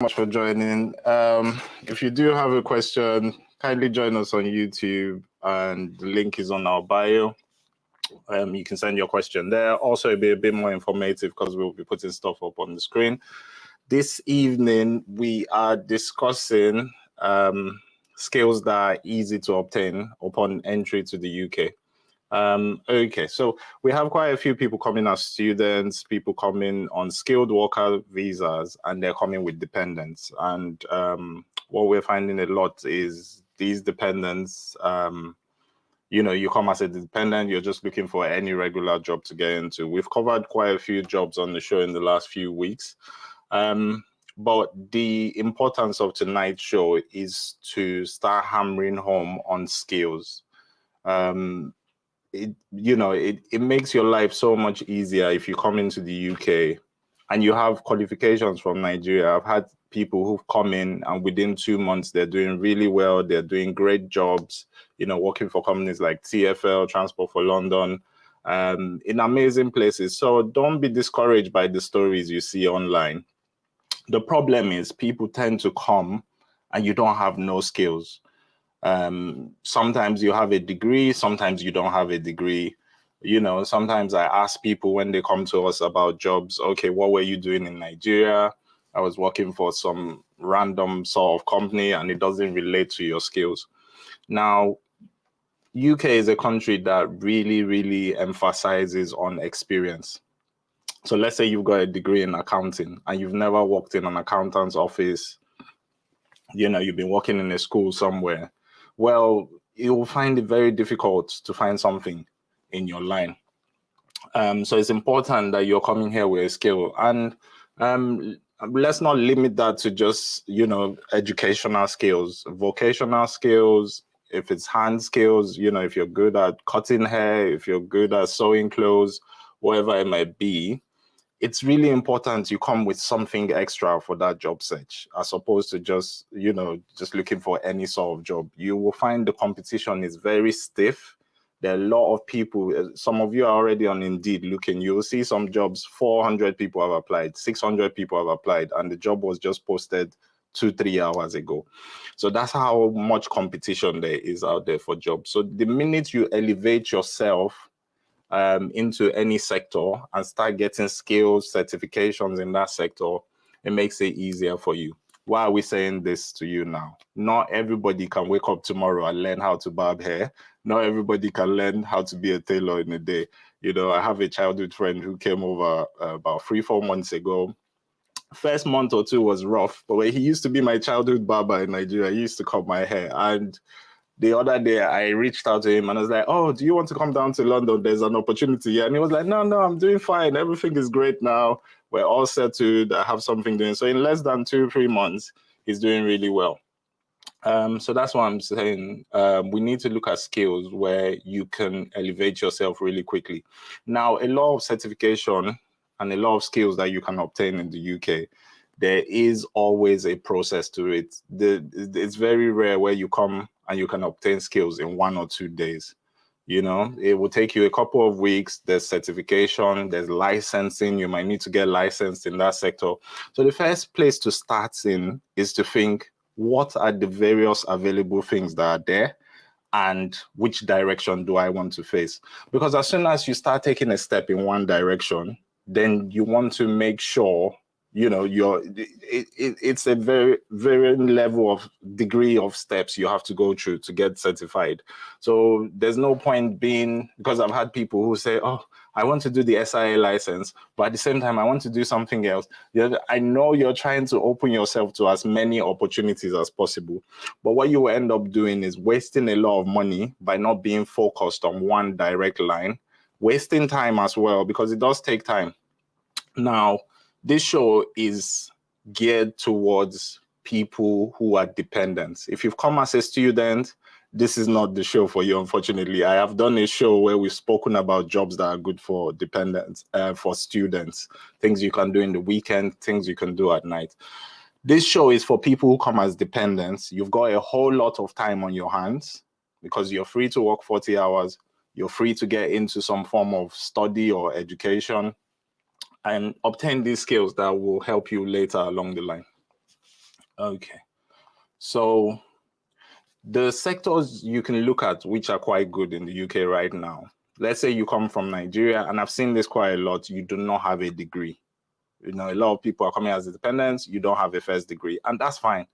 Much for joining. If you do have a question, kindly join us on YouTube, and the link is on our bio. You can send your question there. Also, it'll be a bit more informative because we'll be putting stuff up on the screen. This evening, we are discussing skills that are easy to obtain upon entry to the UK. Okay, so we have quite a few people coming as students, people coming on skilled worker visas, and they're coming with dependents. And what we're finding a lot is these dependents, you come as a dependent, you're just looking for any regular job to get into. We've covered quite a few jobs on the show in the last few weeks. But the importance of tonight's show is to start hammering home on skills. It makes your life so much easier if you come into the UK and you have qualifications from Nigeria. I've had people who've come in and within 2 months, they're doing really well. They're doing great jobs, working for companies like TfL, Transport for London, in amazing places. So don't be discouraged by the stories you see online. The problem is people tend to come and you don't have no skills. Sometimes you have a degree, sometimes you don't have a degree. Sometimes I ask people when they come to us about jobs, okay, what were you doing in Nigeria? I was working for some random sort of company and it doesn't relate to your skills. Now, UK is a country that really, really emphasizes on experience. So let's say you've got a degree in accounting and you've never worked in an accountant's office. You've been working in a school somewhere. Well, you'll find it very difficult to find something in your line. So it's important that you're coming here with a skill. And let's not limit that to just, educational skills, vocational skills. If it's hand skills, if you're good at cutting hair, if you're good at sewing clothes, whatever it might be, it's really important you come with something extra for that job search, as opposed to just looking for any sort of job. You will find the competition is very stiff. There are a lot of people. Some of you are already on Indeed looking. You will see some jobs, 400 people have applied, 600 people have applied, and the job was just posted 2-3 hours ago. So that's how much competition there is out there for jobs. So the minute you elevate yourself into any sector and start getting skills, certifications in that sector, it makes it easier for you. Why are we saying this to you now? Not everybody can wake up tomorrow and learn how to barb hair. Not everybody can learn how to be a tailor in a day. I have a childhood friend who came over about 3-4 months ago. First month or two was rough, but when he used to be my childhood barber in Nigeria, he used to cut my hair. And the other day, I reached out to him and I was like, oh, do you want to come down to London? There's an opportunity here. And he was like, no, I'm doing fine. Everything is great now. We're all settled. I have something doing. So in less than 2-3 months, he's doing really well. So that's what I'm saying. We need to look at skills where you can elevate yourself really quickly. Now, a lot of certification and a lot of skills that you can obtain in the UK, there is always a process to it. It's very rare where you come and you can obtain skills in 1 or 2 days. It will take you a couple of weeks. There's certification, there's licensing. You might need to get licensed in that sector. So the first place to start in is to think, what are the various available things that are there and which direction do I want to face? Because as soon as you start taking a step in one direction, then you want to make sure it's a very, very level of degree of steps you have to go through to get certified. So there's no point being, because I've had people who say, oh, I want to do the SIA license, but at the same time, I want to do something else. I know you're trying to open yourself to as many opportunities as possible, but what you will end up doing is wasting a lot of money by not being focused on one direct line, wasting time as well, because it does take time. Now, this show is geared towards people who are dependents. If you've come as a student, this is not the show for you, unfortunately. I have done a show where we've spoken about jobs that are good for dependents, for students, things you can do in the weekend, things you can do at night. This show is for people who come as dependents. You've got a whole lot of time on your hands because you're free to work 40 hours. You're free to get into some form of study or education and obtain these skills that will help you later along the line. Okay. So the sectors you can look at which are quite good in the UK right now. Let's say you come from Nigeria, and I've seen this quite a lot. You do not have a degree. You know, a lot of people are coming as dependents. You don't have a first degree, and that's fine.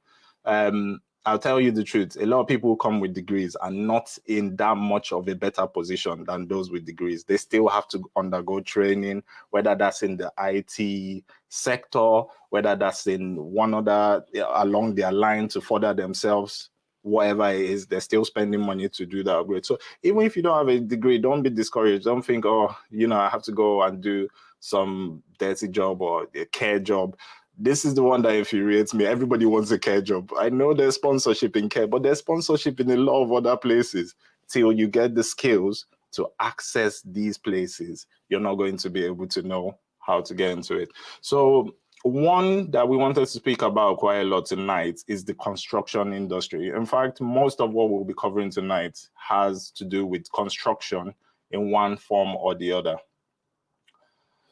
I'll tell you the truth. A lot of people who come with degrees are not in that much of a better position than those with degrees. They still have to undergo training, whether that's in the IT sector, whether that's in one other along their line to further themselves. Whatever it is, they're still spending money to do that upgrade. So even if you don't have a degree, don't be discouraged. Don't think, oh, you know, I have to go and do some dirty job or a care job. This is the one that infuriates me. Everybody wants a care job. I know there's sponsorship in care, but there's sponsorship in a lot of other places. Till you get the skills to access these places, you're not going to be able to know how to get into it. So one that we wanted to speak about quite a lot tonight is the construction industry. In fact, most of what we'll be covering tonight has to do with construction in one form or the other.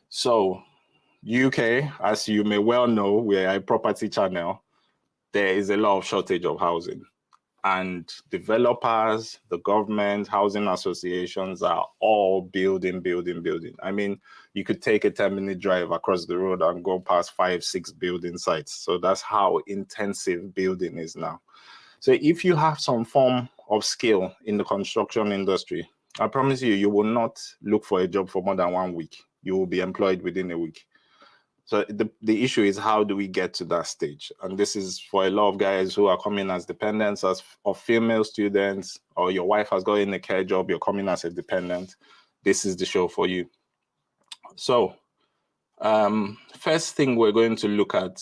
So UK, as you may well know, we're a property channel. There is a lot of shortage of housing. And developers, the government, housing associations are all building. I mean, you could take a 10-minute drive across the road and go past 5-6 building sites. So that's how intensive building is now. So if you have some form of skill in the construction industry, I promise you, you will not look for a job for more than 1 week. You will be employed within a week. So the issue is, how do we get to that stage? And this is for a lot of guys who are coming as dependents of female students, or your wife has got in a care job, you're coming as a dependent. This is the show for you. So first thing we're going to look at,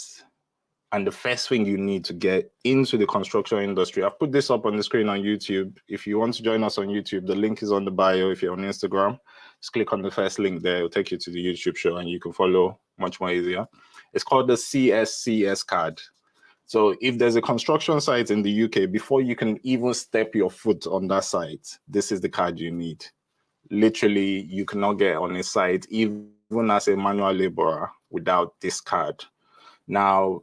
and the first thing you need to get into the construction industry, I've put this up on the screen on YouTube. If you want to join us on YouTube, the link is on the bio. If you're on Instagram, just click on the first link there. It'll take you to the YouTube show and you can follow much more easier. It's called the CSCS card. So if there's a construction site in the UK, before you can even step your foot on that site, this is the card you need. Literally, you cannot get on a site, even as a manual laborer, without this card. Now,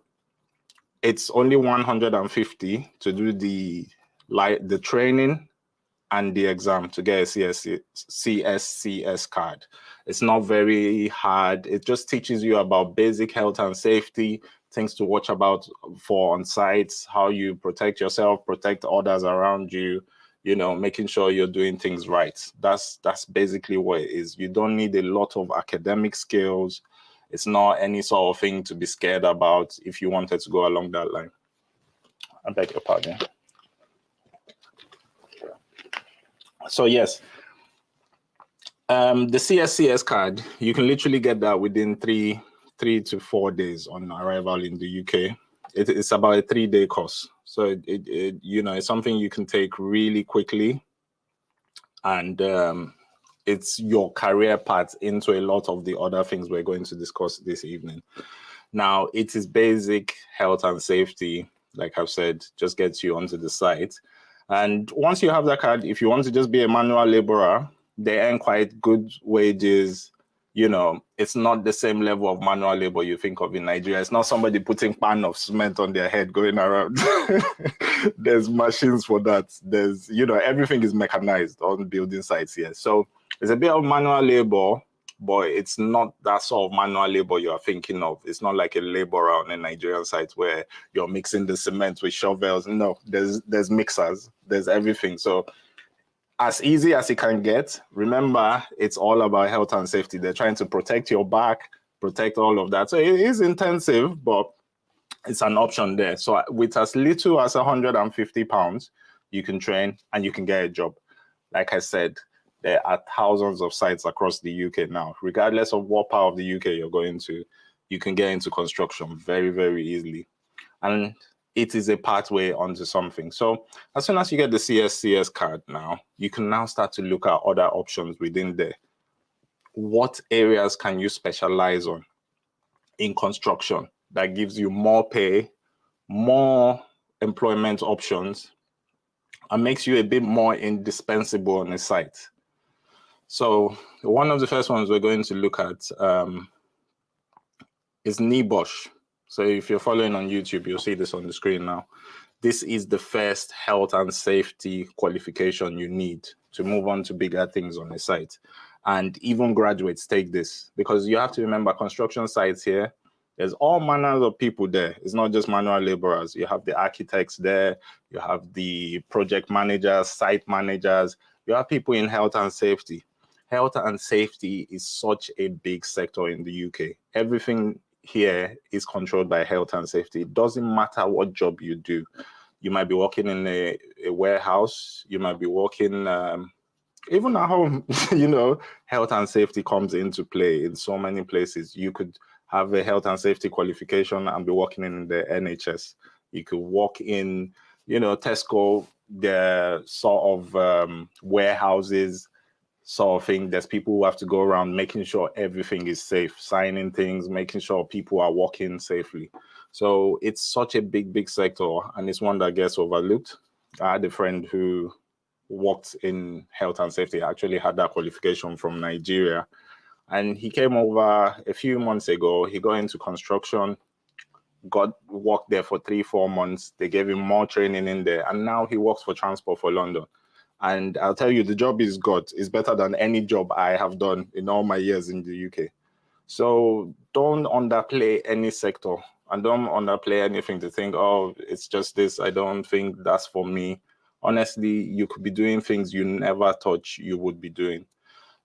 it's only 150 to do the training and the exam to get a CSCS card. It's not very hard. It just teaches you about basic health and safety, things to watch about for on sites, how you protect yourself, protect others around you, you know, making sure you're doing things right. That's basically what it is. You don't need a lot of academic skills. It's not any sort of thing to be scared about if you wanted to go along that line. I beg your pardon. So yes, the CSCS card, you can literally get that within three to 4 days on arrival in the UK. It's about a 3-day course. So you know, it's something you can take really quickly, and it's your career path into a lot of the other things we're going to discuss this evening. Now, it is basic health and safety, like I've said, just gets you onto the site. And once you have that card, if you want to just be a manual laborer, they earn quite good wages. You know, it's not the same level of manual labor you think of in Nigeria. It's not somebody putting pan of cement on their head going around. There's machines for that. There's, you know, everything is mechanized on building sites here. So it's a bit of manual labor, but it's not that sort of manual labor you're thinking of. It's not like a laborer on a Nigerian site where you're mixing the cement with shovels. No, there's mixers, there's everything. So as easy as it can get. Remember, it's all about health and safety. They're trying to protect your back, protect all of that. So it is intensive, but it's an option there. So with as little as £150, you can train and you can get a job. Like I said, there are thousands of sites across the UK now. Regardless of what part of the UK you're going to, you can get into construction very, very easily. And it is a pathway onto something. So as soon as you get the CSCS card now, you can now start to look at other options within there. What areas can you specialize on in construction that gives you more pay, more employment options, and makes you a bit more indispensable on a site? So one of the first ones we're going to look at is NEBOSH. So if you're following on YouTube, you'll see this on the screen now. This is the first health and safety qualification you need to move on to bigger things on the site. And even graduates take this, because you have to remember, construction sites here, there's all manners of people there. It's not just manual laborers. You have the architects there, you have the project managers, site managers, you have people in health and safety. Health and safety is such a big sector in the UK. Everything here is controlled by health and safety. It doesn't matter what job you do. You might be working in a warehouse, you might be working even at home. You know, health and safety comes into play in so many places. You could have a health and safety qualification and be working in the NHS. You could work in, you know, Tesco, the sort of warehouses sort of thing. There's people who have to go around making sure everything is safe, signing things, making sure people are working safely. So it's such a big sector, and it's one that gets overlooked. I had a friend who worked in health and safety, actually had that qualification from Nigeria, and he came over a few months ago. He got into construction, worked there for 3-4 months. They gave him more training in there, and now he works for Transport for London. And I'll tell you, the job he's got is better than any job I have done in all my years in the UK. So don't underplay any sector, and don't underplay anything to think, oh, it's just this. I don't think that's for me. Honestly, you could be doing things you never thought you would be doing.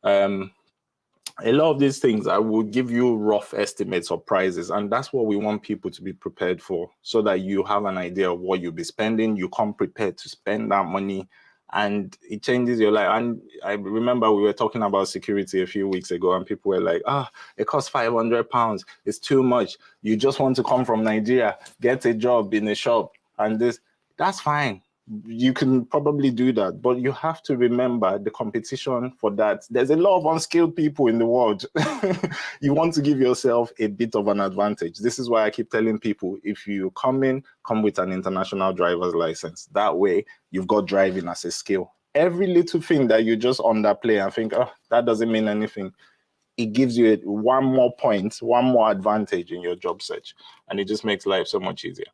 A lot of these things, I will give you rough estimates of prices, and that's what we want people to be prepared for, so that you have an idea of what you'll be spending. You come prepared to spend that money, and it changes your life. And I remember we were talking about security a few weeks ago, and people were like, it costs £500. It's too much. You just want to come from Nigeria, get a job in a shop, and that's fine. You can probably do that, but you have to remember the competition for that. There's a lot of unskilled people in the world. You want to give yourself a bit of an advantage. This is why I keep telling people, if you come with an international driver's license. That way, you've got driving as a skill. Every little thing that you just underplay and think, that doesn't mean anything, it gives you one more point, one more advantage in your job search, and it just makes life so much easier.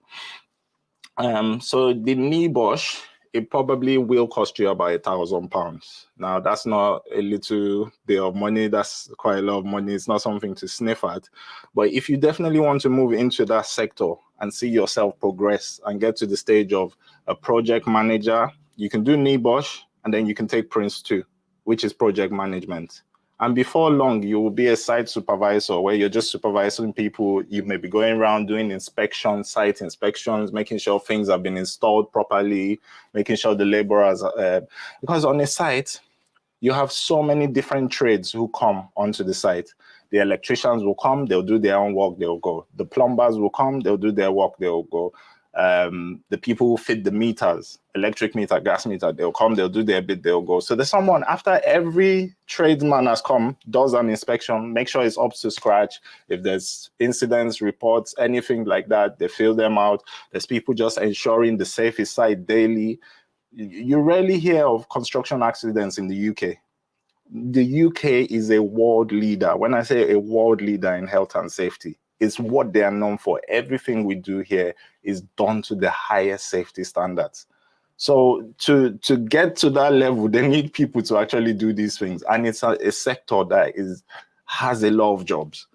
So the NEBOSH, it probably will cost you about £1,000. Now, that's not a little bit of money. That's quite a lot of money. It's not something to sniff at. But if you definitely want to move into that sector and see yourself progress and get to the stage of a project manager, you can do NEBOSH, and then you can take Prince 2, which is project management. And before long, you will be a site supervisor, where you're just supervising people. You may be going around doing inspections, site inspections, making sure things have been installed properly, making sure the laborers, because on a site, you have so many different trades who come onto the site. The electricians will come, they'll do their own work, they'll go. The plumbers will come, they'll do their work, they'll go. The people who fit the meters, electric meter, gas meter, they'll come, they'll do their bit, they'll go. So there's someone, after every tradesman has come, does an inspection, make sure it's up to scratch. If there's incidents, reports, anything like that, they fill them out. There's people just ensuring the safest site daily. You rarely hear of construction accidents in the UK. The UK is a world leader. When I say a world leader in health and safety, it's what they are known for. Everything we do here is done to the highest safety standards. So to get to that level, they need people to actually do these things. And it's a sector that has a lot of jobs.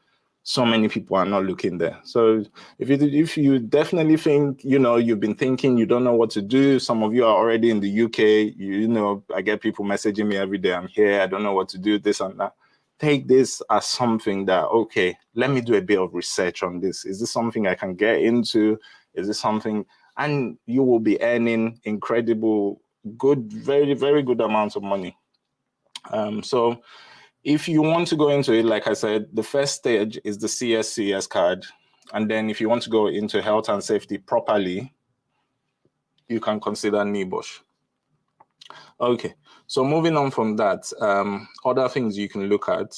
So many people are not looking there. So if you definitely think, you've been thinking, you don't know what to do, some of you are already in the UK, I get people messaging me every day, I'm here, I don't know what to do, this and that. Take this as something that, okay, let me do a bit of research on this. Is this something I can get into? Is this something? And you will be earning incredible, good, very, very good amounts of money. So if you want to go into it, like I said, the first stage is the CSCS card. And then if you want to go into health and safety properly, you can consider NEBOSH. Okay, so moving on from that, other things you can look at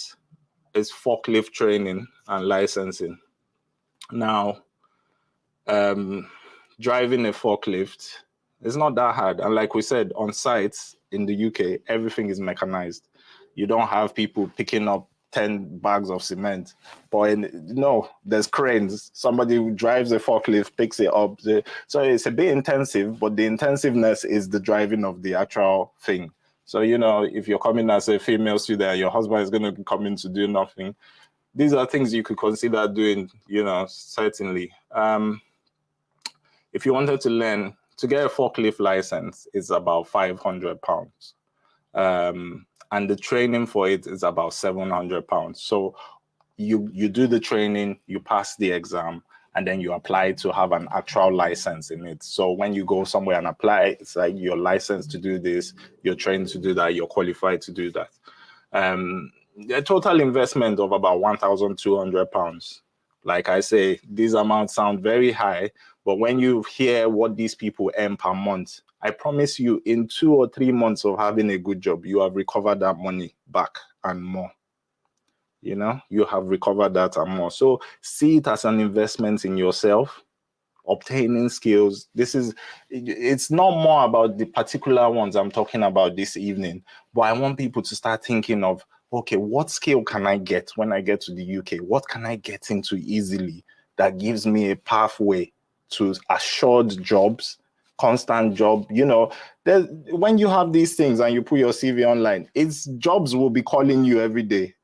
is forklift training and licensing. Now, driving a forklift is not that hard. And like we said, on sites in the UK, everything is mechanized. You don't have people picking up 10 bags of cement. But no, there's cranes. Somebody who drives a forklift, picks it up. So it's a bit intensive, but the intensiveness is the driving of the actual thing. So, you know, if you're coming as a female student, your husband is going to come in to do nothing. These are things you could consider doing, you know, certainly. If you wanted to learn, to get a forklift license, it's about £500. And the training for it is about £700. So you do the training, you pass the exam, and then you apply to have an actual license in it. So when you go somewhere and apply, it's like you're licensed to do this, you're trained to do that, you're qualified to do that. A total investment of about £1,200. Like I say, these amounts sound very high, but when you hear what these people earn per month, I promise you, in 2 or 3 months of having a good job, you have recovered that money back and more. You know, you have recovered that and more. So see it as an investment in yourself, obtaining skills. It's not more about the particular ones I'm talking about this evening, but I want people to start thinking of, okay, what skill can I get when I get to the UK? What can I get into easily that gives me a pathway to assured jobs, constant job? You know, when you have these things and you put your CV online, jobs will be calling you every day.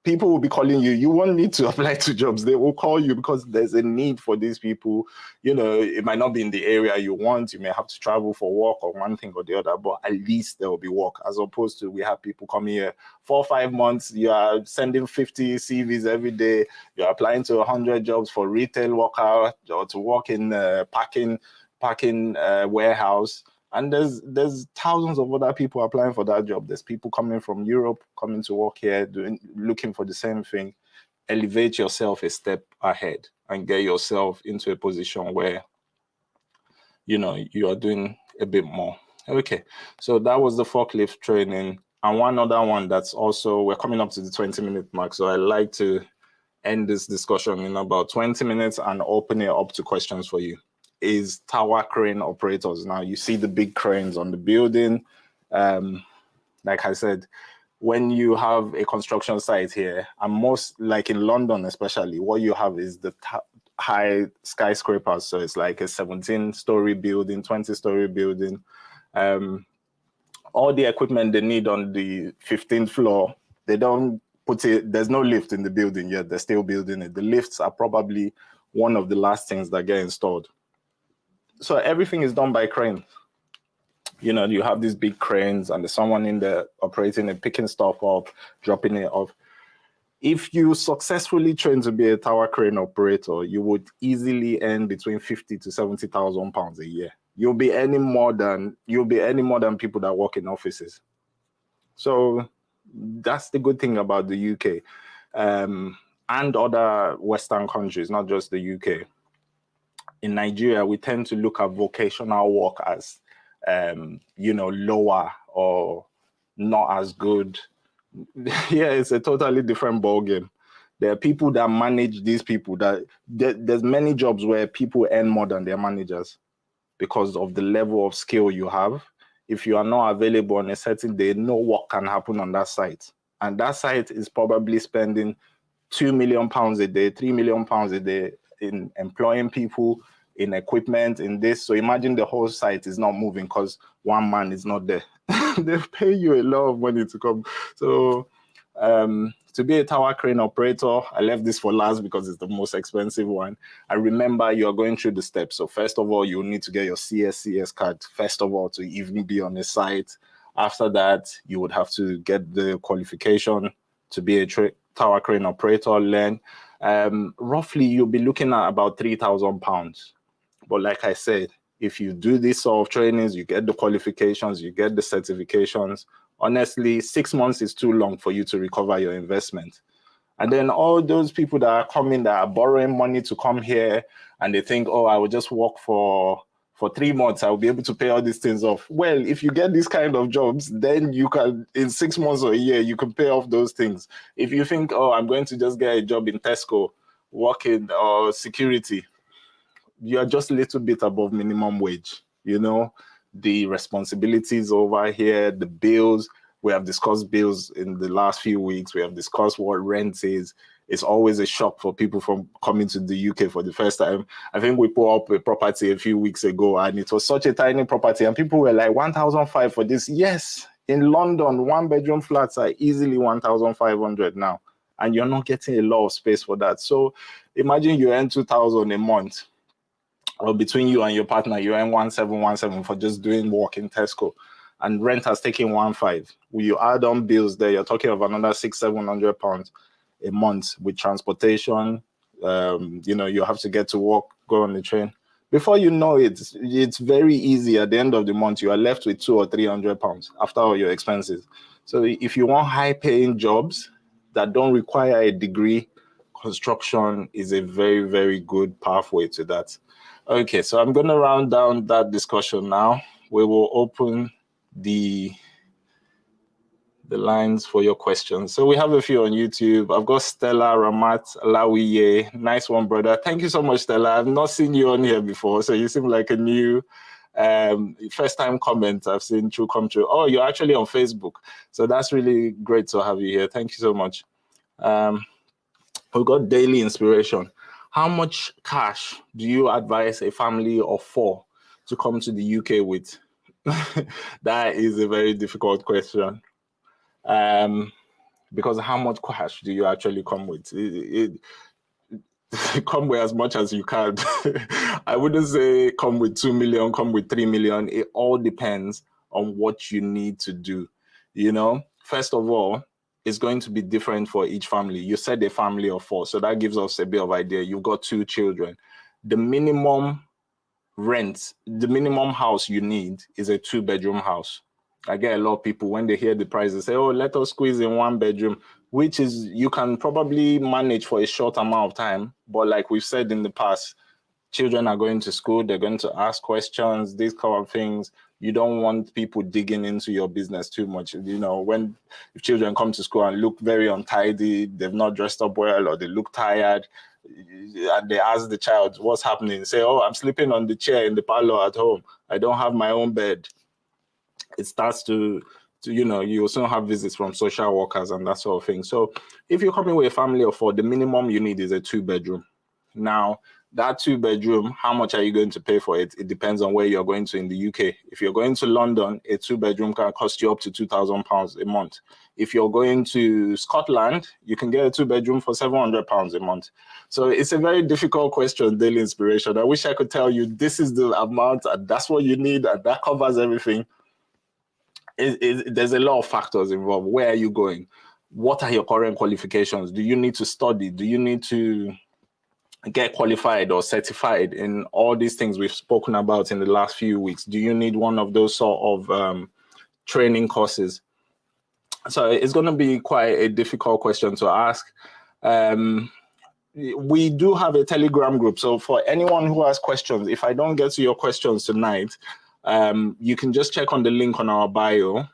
People will be calling you. You won't need to apply to jobs. They will call you because there's a need for these people. You know, it might not be in the area you want. You may have to travel for work or one thing or the other, but at least there will be work, as opposed to we have people come here 4 or 5 months. You are sending 50 CVs every day. You're applying to 100 jobs for retail worker or to work in packing warehouse. And there's thousands of other people applying for that job. There's people coming from Europe, coming to work here, looking for the same thing. Elevate yourself a step ahead and get yourself into a position where, you know, you are doing a bit more. Okay, so that was the forklift training. And one other one that's also, we're coming up to the 20-minute mark. So I like to end this discussion in about 20 minutes and open it up to questions for you. Is tower crane operators. Now you see the big cranes on the building. Like I said, when you have a construction site here, and most, like in London especially, what you have is the high skyscrapers. So it's like a 17-story building, 20-story building. All the equipment they need on the 15th floor, they don't put it, there's no lift in the building yet. They're still building it. The lifts are probably one of the last things that get installed. So everything is done by crane. You know, you have these big cranes and there's someone in there operating and picking stuff up, dropping it off. If you successfully train to be a tower crane operator, you would easily earn between 50 to 70,000 pounds a year. You'll be earning more than people that work in offices. So that's the good thing about the UK and other Western countries, not just the UK. In Nigeria, we tend to look at vocational work as, you know, lower or not as good. Yeah, it's a totally different ballgame. There are people that manage these people. There's many jobs where people earn more than their managers because of the level of skill you have. If you are not available on a certain day, no work can happen on that site. And that site is probably spending £2 million a day, £3 million a day in employing people, in equipment, in this. So imagine the whole site is not moving because one man is not there. They pay you a lot of money to come. So to be a tower crane operator, I left this for last because it's the most expensive one. I remember you're going through the steps. So first of all, you need to get your CSCS card, first of all, to even be on the site. After that, you would have to get the qualification to be a tower crane operator, learn. Roughly, you'll be looking at about £3,000. But like I said, if you do this sort of trainings, you get the qualifications, you get the certifications. Honestly, 6 months is too long for you to recover your investment. And then all those people that are coming, that are borrowing money to come here, and they think, oh, I will just work for 3 months, I'll be able to pay all these things off. Well, if you get these kind of jobs, then you can, in 6 months or a year, you can pay off those things. If you think, oh, I'm going to just get a job in Tesco, working or security, you're just a little bit above minimum wage. You know, the responsibilities over here, the bills, We have discussed bills in the last few weeks. We have discussed what rent is. It's always a shock for people from coming to the UK for the first time. I think we put up a property a few weeks ago, and it was such a tiny property, and people were like, 1,500 for this. Yes, in London, 1-bedroom flats are easily 1,500 now, and you're not getting a lot of space for that. So imagine you earn 2,000 a month, or between you and your partner, you earn 1,717 for just doing work in Tesco, and rent has taken 1,500. Will you add on bills there? You're talking of another £600-700 a month with transportation. You have to get to work, go on the train. Before you know it, it's very easy. At the end of the month, you are left with £200 or £300 after all your expenses. So if you want high-paying jobs that don't require a degree, construction is a very, very good pathway to that. Okay, so I'm going to round down that discussion now. We will open the lines for your questions. So we have a few on YouTube. I've got Stella Ramat Alawiye. Nice one, brother. Thank you so much, Stella. I've not seen you on here before, so you seem like a new first-time comment I've seen come true. Oh, you're actually on Facebook. So that's really great to have you here. Thank you so much. We've got daily inspiration. How much cash do you advise a family of 4 to come to the UK with? That is a very difficult question. Because how much cash do you actually come with? Come with as much as you can. I wouldn't say come with 2 million, come with 3 million. It all depends on what you need to do. First of all, it's going to be different for each family. You said a family of 4, so that gives us a bit of idea. You've got 2 children. The minimum rent, the minimum house you need is a 2-bedroom house. I get a lot of people, when they hear the price, they say, oh, let us squeeze in 1 bedroom, which is, you can probably manage for a short amount of time. But like we've said in the past, children are going to school, they're going to ask questions, these kind of things. You don't want people digging into your business too much. If children come to school and look very untidy, they've not dressed up well, or they look tired, and they ask the child what's happening, say, oh, I'm sleeping on the chair in the parlor at home, I don't have my own bed. It starts to you also have visits from social workers and that sort of thing. So if you're coming with a family of 4, the minimum you need is a 2-bedroom. Now, that 2-bedroom, how much are you going to pay for it? It depends on where you're going to in the UK. If you're going to London, a 2-bedroom can cost you up to £2,000 a month. If you're going to Scotland, you can get a 2-bedroom for £700 a month. So it's a very difficult question, daily inspiration. I wish I could tell you this is the amount and that's what you need and that covers everything. There's a lot of factors involved. Where are you going? What are your current qualifications? Do you need to study? Do you need to get qualified or certified in all these things we've spoken about in the last few weeks? Do you need one of those sort of training courses? So it's going to be quite a difficult question to ask. We do have a Telegram group. So for anyone who has questions, if I don't get to your questions tonight, you can just check on the link on our bio,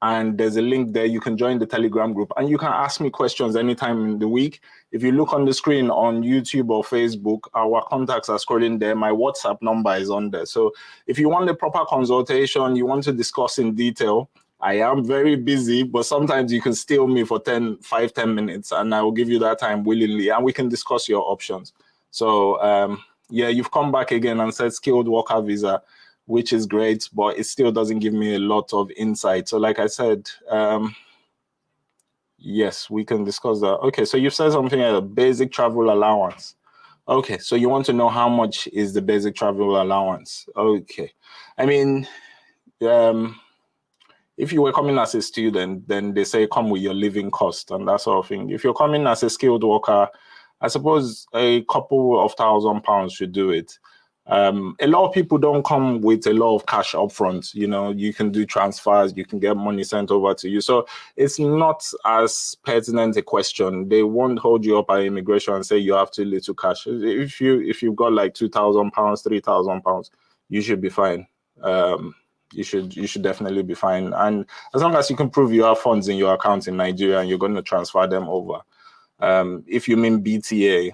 and there's a link there. You can join the Telegram group and you can ask me questions anytime in the week. If you look on the screen on YouTube or Facebook, our contacts are scrolling there. My WhatsApp number is on there. So if you want a proper consultation, you want to discuss in detail, I am very busy, but sometimes you can steal me for 10 minutes and I will give you that time willingly and we can discuss your options. So yeah, you've come back again and said skilled worker visa, which is great, but it still doesn't give me a lot of insight. So like I said, yes, we can discuss that. Okay, so you've said something like a basic travel allowance. Okay, so you want to know how much is the basic travel allowance. Okay, I mean, if you were coming as a student, then they say come with your living cost and that sort of thing. If you're coming as a skilled worker, I suppose a couple of £1,000 should do it. A lot of people don't come with a lot of cash upfront. You can do transfers, you can get money sent over to you. So it's not as pertinent a question. They won't hold you up at immigration and say you have too little cash. If you've got like £2,000, £3,000, you should be fine. You should definitely be fine. And as long as you can prove you have funds in your account in Nigeria and you're going to transfer them over. If you mean BTA,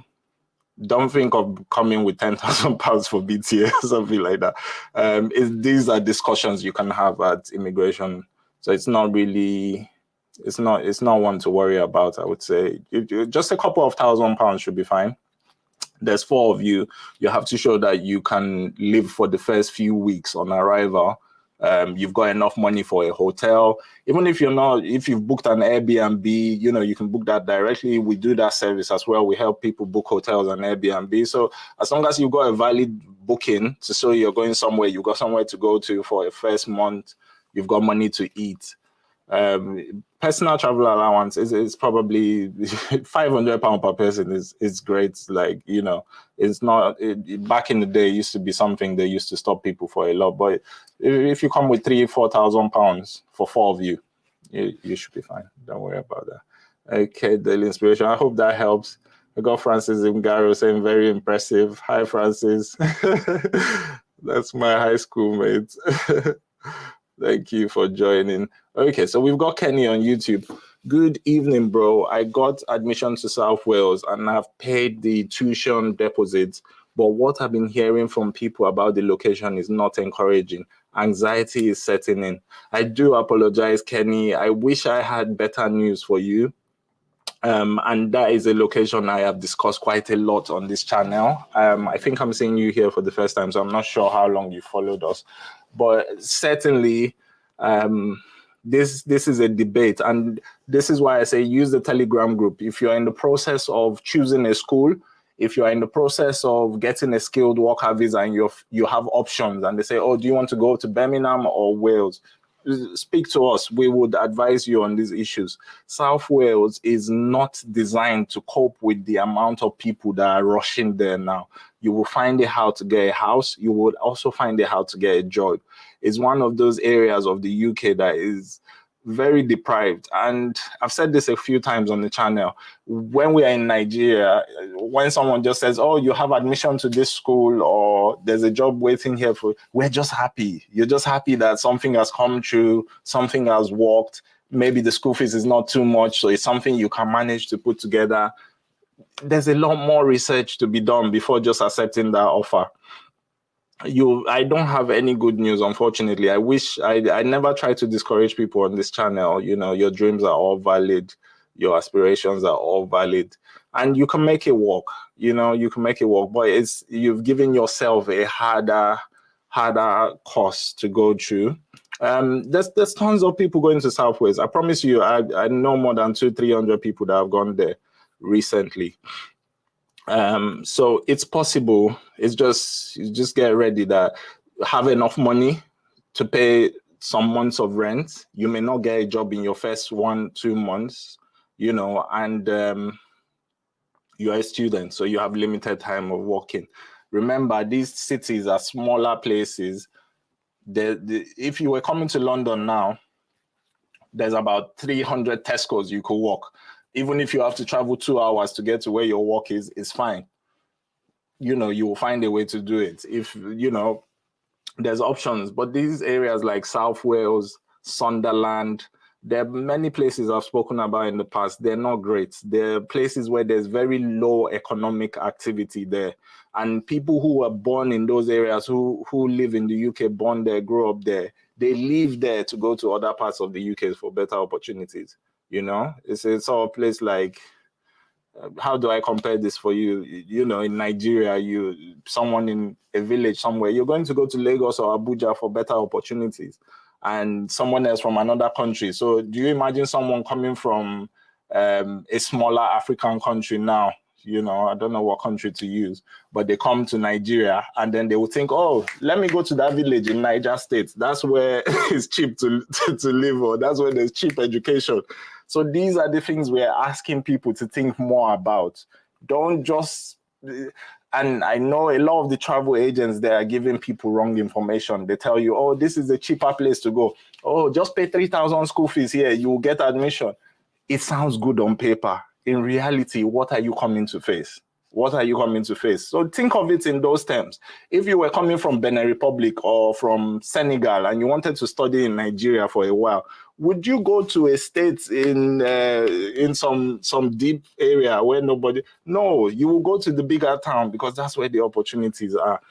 don't think of coming with £10,000 for BTA or something like that. These are discussions you can have at immigration So it's not really, it's not one to worry about, I would say. Just a couple of £1,000 should be fine. There's 4 of you. You have to show that you can live for the first few weeks on arrival. You've got enough money for a hotel. Even if if you've booked an Airbnb, you can book that directly. We do that service as well. We help people book hotels and Airbnb. So as long as you've got a valid booking to show you're going somewhere, you've got somewhere to go to for a first month, you've got money to eat. Personal travel allowance is probably £500 per person is great. Like, it's not, back in the day, it used to be something they used to stop people for a lot. But if you come with £3,000-4,000 for 4 of you, you should be fine. Don't worry about that. Okay, daily inspiration. I hope that helps. I got Francis Ngaro saying very impressive. Hi, Francis. That's my high school mate. Thank you for joining. Okay, so we've got Kenny on YouTube. Good evening, bro. I got admission to South Wales and I've paid the tuition deposit, but what I've been hearing from people about the location is not encouraging. Anxiety is setting in. I do apologize, Kenny. I wish I had better news for you. And that is a location I have discussed quite a lot on this channel. I think I'm seeing you here for the first time, so I'm not sure how long you followed us. But certainly, this is a debate, and this is why I say use the Telegram group. If you're in the process of choosing a school, if you're in the process of getting a skilled worker visa and you have options, and they say, oh, do you want to go to Birmingham or Wales? Speak to us. We would advise you on these issues. South Wales is not designed to cope with the amount of people that are rushing there now. You will find it hard to get a house. You would also find it hard to get a job. It's one of those areas of the UK that is very deprived. And I've said this a few times on the channel. When we are in Nigeria, when someone just says, oh, you have admission to this school or there's a job waiting here for you, we're just happy. You're just happy that something has come true, something has worked. Maybe the school fees is not too much, so it's something you can manage to put together. There's a lot more research to be done before just accepting that offer. I don't have any good news, unfortunately. I wish I never try to discourage people on this channel. Your dreams are all valid, your aspirations are all valid, and you can make it work. You can make it work, but you've given yourself a harder course to go through. There's tons of people going to South Wales. I promise you, I know more than 200-300 people that have gone there recently. So it's possible. It's just get ready that have enough money to pay some months of rent. You may not get a job in your first 1-2 months, and you're a student, so you have limited time of working. Remember, these cities are smaller places. If you were coming to London now, there's about 300 Tesco's you could walk. Even if you have to travel 2 hours to get to where your work is, it's fine. You will find a way to do it. If, there's options. But these areas like South Wales, Sunderland, there are many places I've spoken about in the past. They're not great. They're places where there's very low economic activity there. And people who were born in those areas, who live in the UK, born there, grow up there, they leave there to go to other parts of the UK for better opportunities. It's all a place like, how do I compare this for you? In Nigeria, someone in a village somewhere, you're going to go to Lagos or Abuja for better opportunities, and someone else from another country. So do you imagine someone coming from a smaller African country now? I don't know what country to use, but they come to Nigeria and then they will think, oh, let me go to that village in Niger State. That's where it's cheap to live, or that's where there's cheap education. So these are the things we're asking people to think more about. Don't just, and I know a lot of the travel agents, they are giving people wrong information. They tell you, oh, this is a cheaper place to go. Oh, just pay 3,000 school fees here, you will get admission. It sounds good on paper. In reality, what are you coming to face? What are you coming to face? So think of it in those terms. If you were coming from Benin Republic or from Senegal and you wanted to study in Nigeria for a while, would you go to a state in some deep area where nobody? No, you will go to the bigger town because that's where the opportunities are.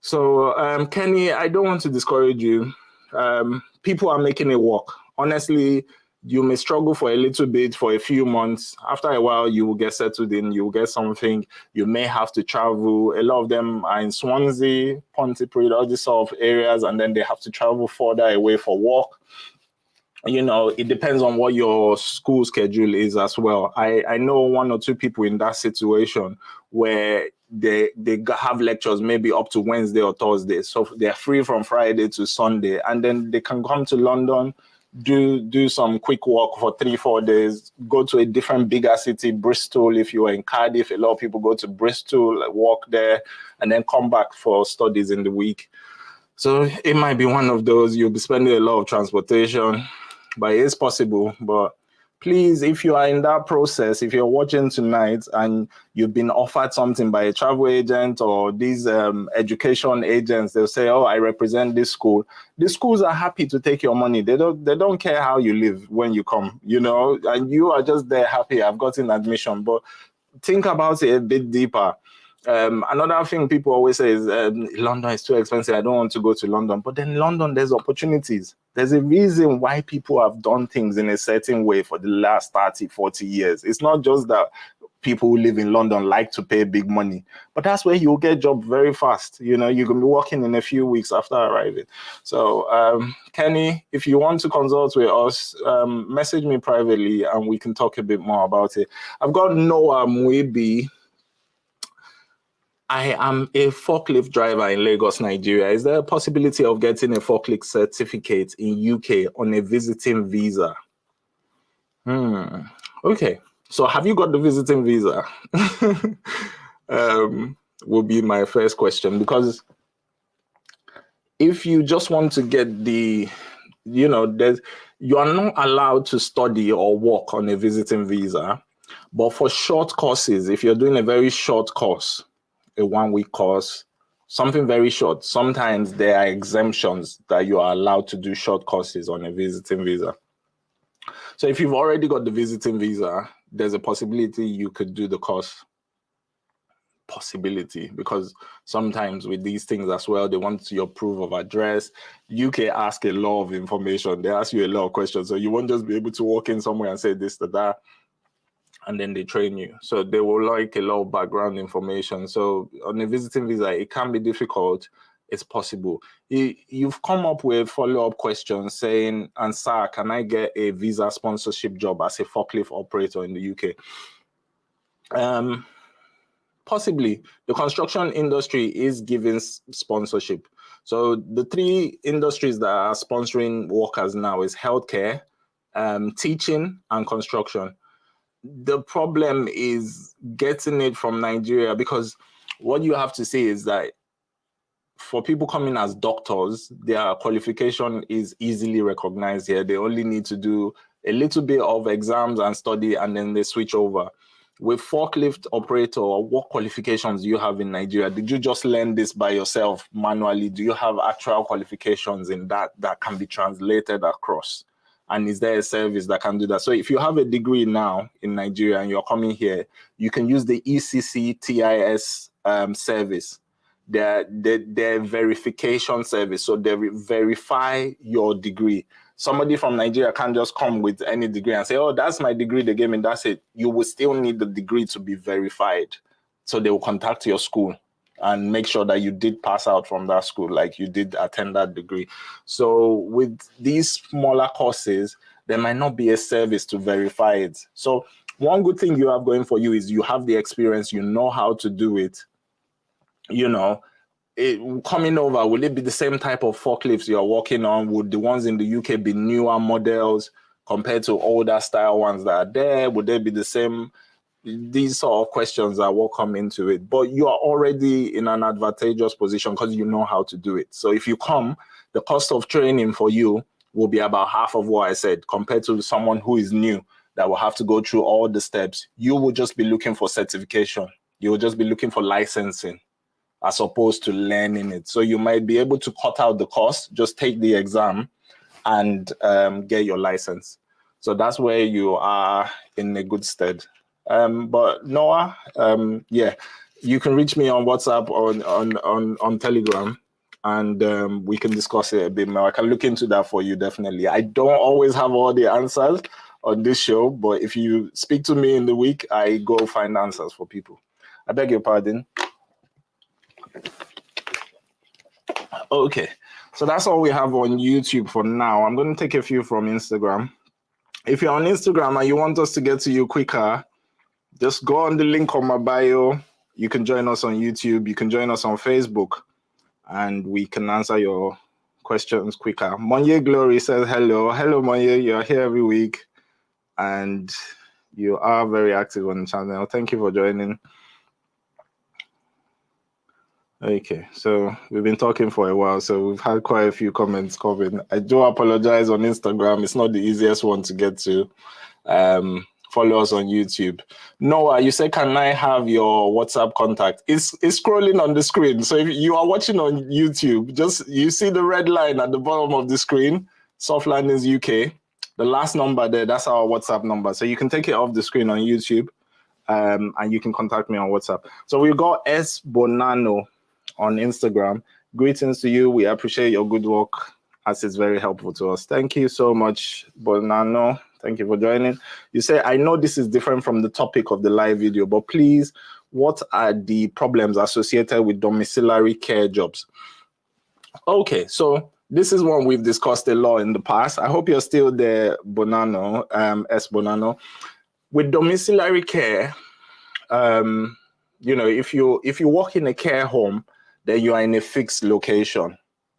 So, Kenny, I don't want to discourage you. People are making it work. honestly, you may struggle for a little bit for a few months. After a while, you will get settled in, you will get something. You may have to travel. A lot of them are in Swansea, Pontypridd, all these sort of areas, and then they have to travel further away for work. You know, it depends on what your school schedule is as well. I know one or two people in that situation where they have lectures maybe up to Wednesday or Thursday. So they're free from Friday to Sunday, and then they can come to London, do some quick work for 3-4 days, go to a different bigger city, Bristol. If you are in Cardiff, a lot of people go to Bristol, work there, and then come back for studies in the week. So it might be one of those, you'll be spending a lot of transportation, but it is possible. But please, if you are in that process, if you're watching tonight and you've been offered something by a travel agent or these education agents, they'll say, oh, I represent this school. The schools are happy to take your money. They don't care how you live when you come, you know, and you are just there happy, I've gotten admission. But think about it a bit deeper. Another thing people always say is London is too expensive, I don't want to go to London. But then London, there's opportunities. There's a reason why people have done things in a certain way for the last 30-40 years. It's not just that people who live in London like to pay big money, but that's where you'll get job very fast. You know, you can be working in a few weeks after arriving. So Kenny, if you want to consult with us, message me privately and we can talk a bit more about it. I've got Noah Mwebi. I am a forklift driver in Lagos, Nigeria. Is there a possibility of getting a forklift certificate in UK on a visiting visa? Okay. So have you got the visiting visa? Will be my first question, because if you just want to get the, you know, you are not allowed to study or work on a visiting visa, but for short courses, if you're doing a very short course, a 1-week course, something very short, sometimes there are exemptions that you are allowed to do short courses on a visiting visa. So if you've already got the visiting visa, there's a possibility you could do the course. Possibility, because sometimes with these things as well, they want your proof of address. UK ask a lot of information. They ask you a lot of questions. So you won't just be able to walk in somewhere and say this, that, and then they train you. So they will like a lot of background information. So on a visiting visa, it can be difficult. It's possible. You've come up with follow-up questions saying, and sir, can I get a visa sponsorship job as a forklift operator in the UK? Possibly. The construction industry is giving sponsorship. So the 3 industries that are sponsoring workers now is healthcare, teaching, and construction. The problem is getting it from Nigeria, because what you have to say is that for people coming as doctors, their qualification is easily recognized here. They only need to do a little bit of exams and study, and then they switch over. With forklift operator, what qualifications do you have in Nigeria? Did you just learn this by yourself manually? Do you have actual qualifications in that can be translated across? And is there a service that can do that? So if you have a degree now in Nigeria and you're coming here, you can use the ECCTIS service, their verification service. So they verify your degree. Somebody from Nigeria can't just come with any degree and say, oh, that's my degree they gave me, that's it. You will still need the degree to be verified. So they will contact your school and make sure that you did pass out from that school, like you did attend that degree. So with these smaller courses, there might not be a service to verify it. So one good thing you have going for you is you have the experience, you know how to do it. You know, coming over, will it be the same type of forklifts you're working on? Would the ones in the UK be newer models compared to older style ones that are there? Would they be the same? These sort of questions that will come into it, but you are already in an advantageous position because you know how to do it. So if you come, the cost of training for you will be about half of what I said compared to someone who is new that will have to go through all the steps. You will just be looking for certification. You will just be looking for licensing as opposed to learning it. So you might be able to cut out the cost, just take the exam and get your license. So that's where you are in a good stead. But Noah, yeah, you can reach me on WhatsApp or on Telegram, and we can discuss it a bit more. I can look into that for you, definitely. I don't always have all the answers on this show, but if you speak to me in the week, I go find answers for people. I beg your pardon. Okay, so that's all we have on YouTube for now. I'm going to take a few from Instagram. If you're on Instagram and you want us to get to you quicker, just go on the link on my bio. You can join us on YouTube. You can join us on Facebook, and we can answer your questions quicker. Monye Glory says hello. Hello, Monye. You're here every week, and you are very active on the channel. Thank you for joining. Okay, so we've been talking for a while, so we've had quite a few comments coming. I do apologize on Instagram. It's not the easiest one to get to. Follow us on YouTube. Noah, you say, can I have your WhatsApp contact? It's scrolling on the screen. So if you are watching on YouTube, just you see the red line at the bottom of the screen, Softlandings UK. The last number there, that's our WhatsApp number. So you can take it off the screen on YouTube, and you can contact me on WhatsApp. So we've got S Bonano on Instagram. Greetings to you. We appreciate your good work, as it's very helpful to us. Thank you so much, Bonano. Thank you for joining. You say, I know this is different from the topic of the live video, but please, what are the problems associated with domiciliary care jobs? Okay, so this is one we've discussed a lot in the past. I hope you're still there, Bonano, S. Bonano. With domiciliary care, you know, if you work in a care home, then you are in a fixed location.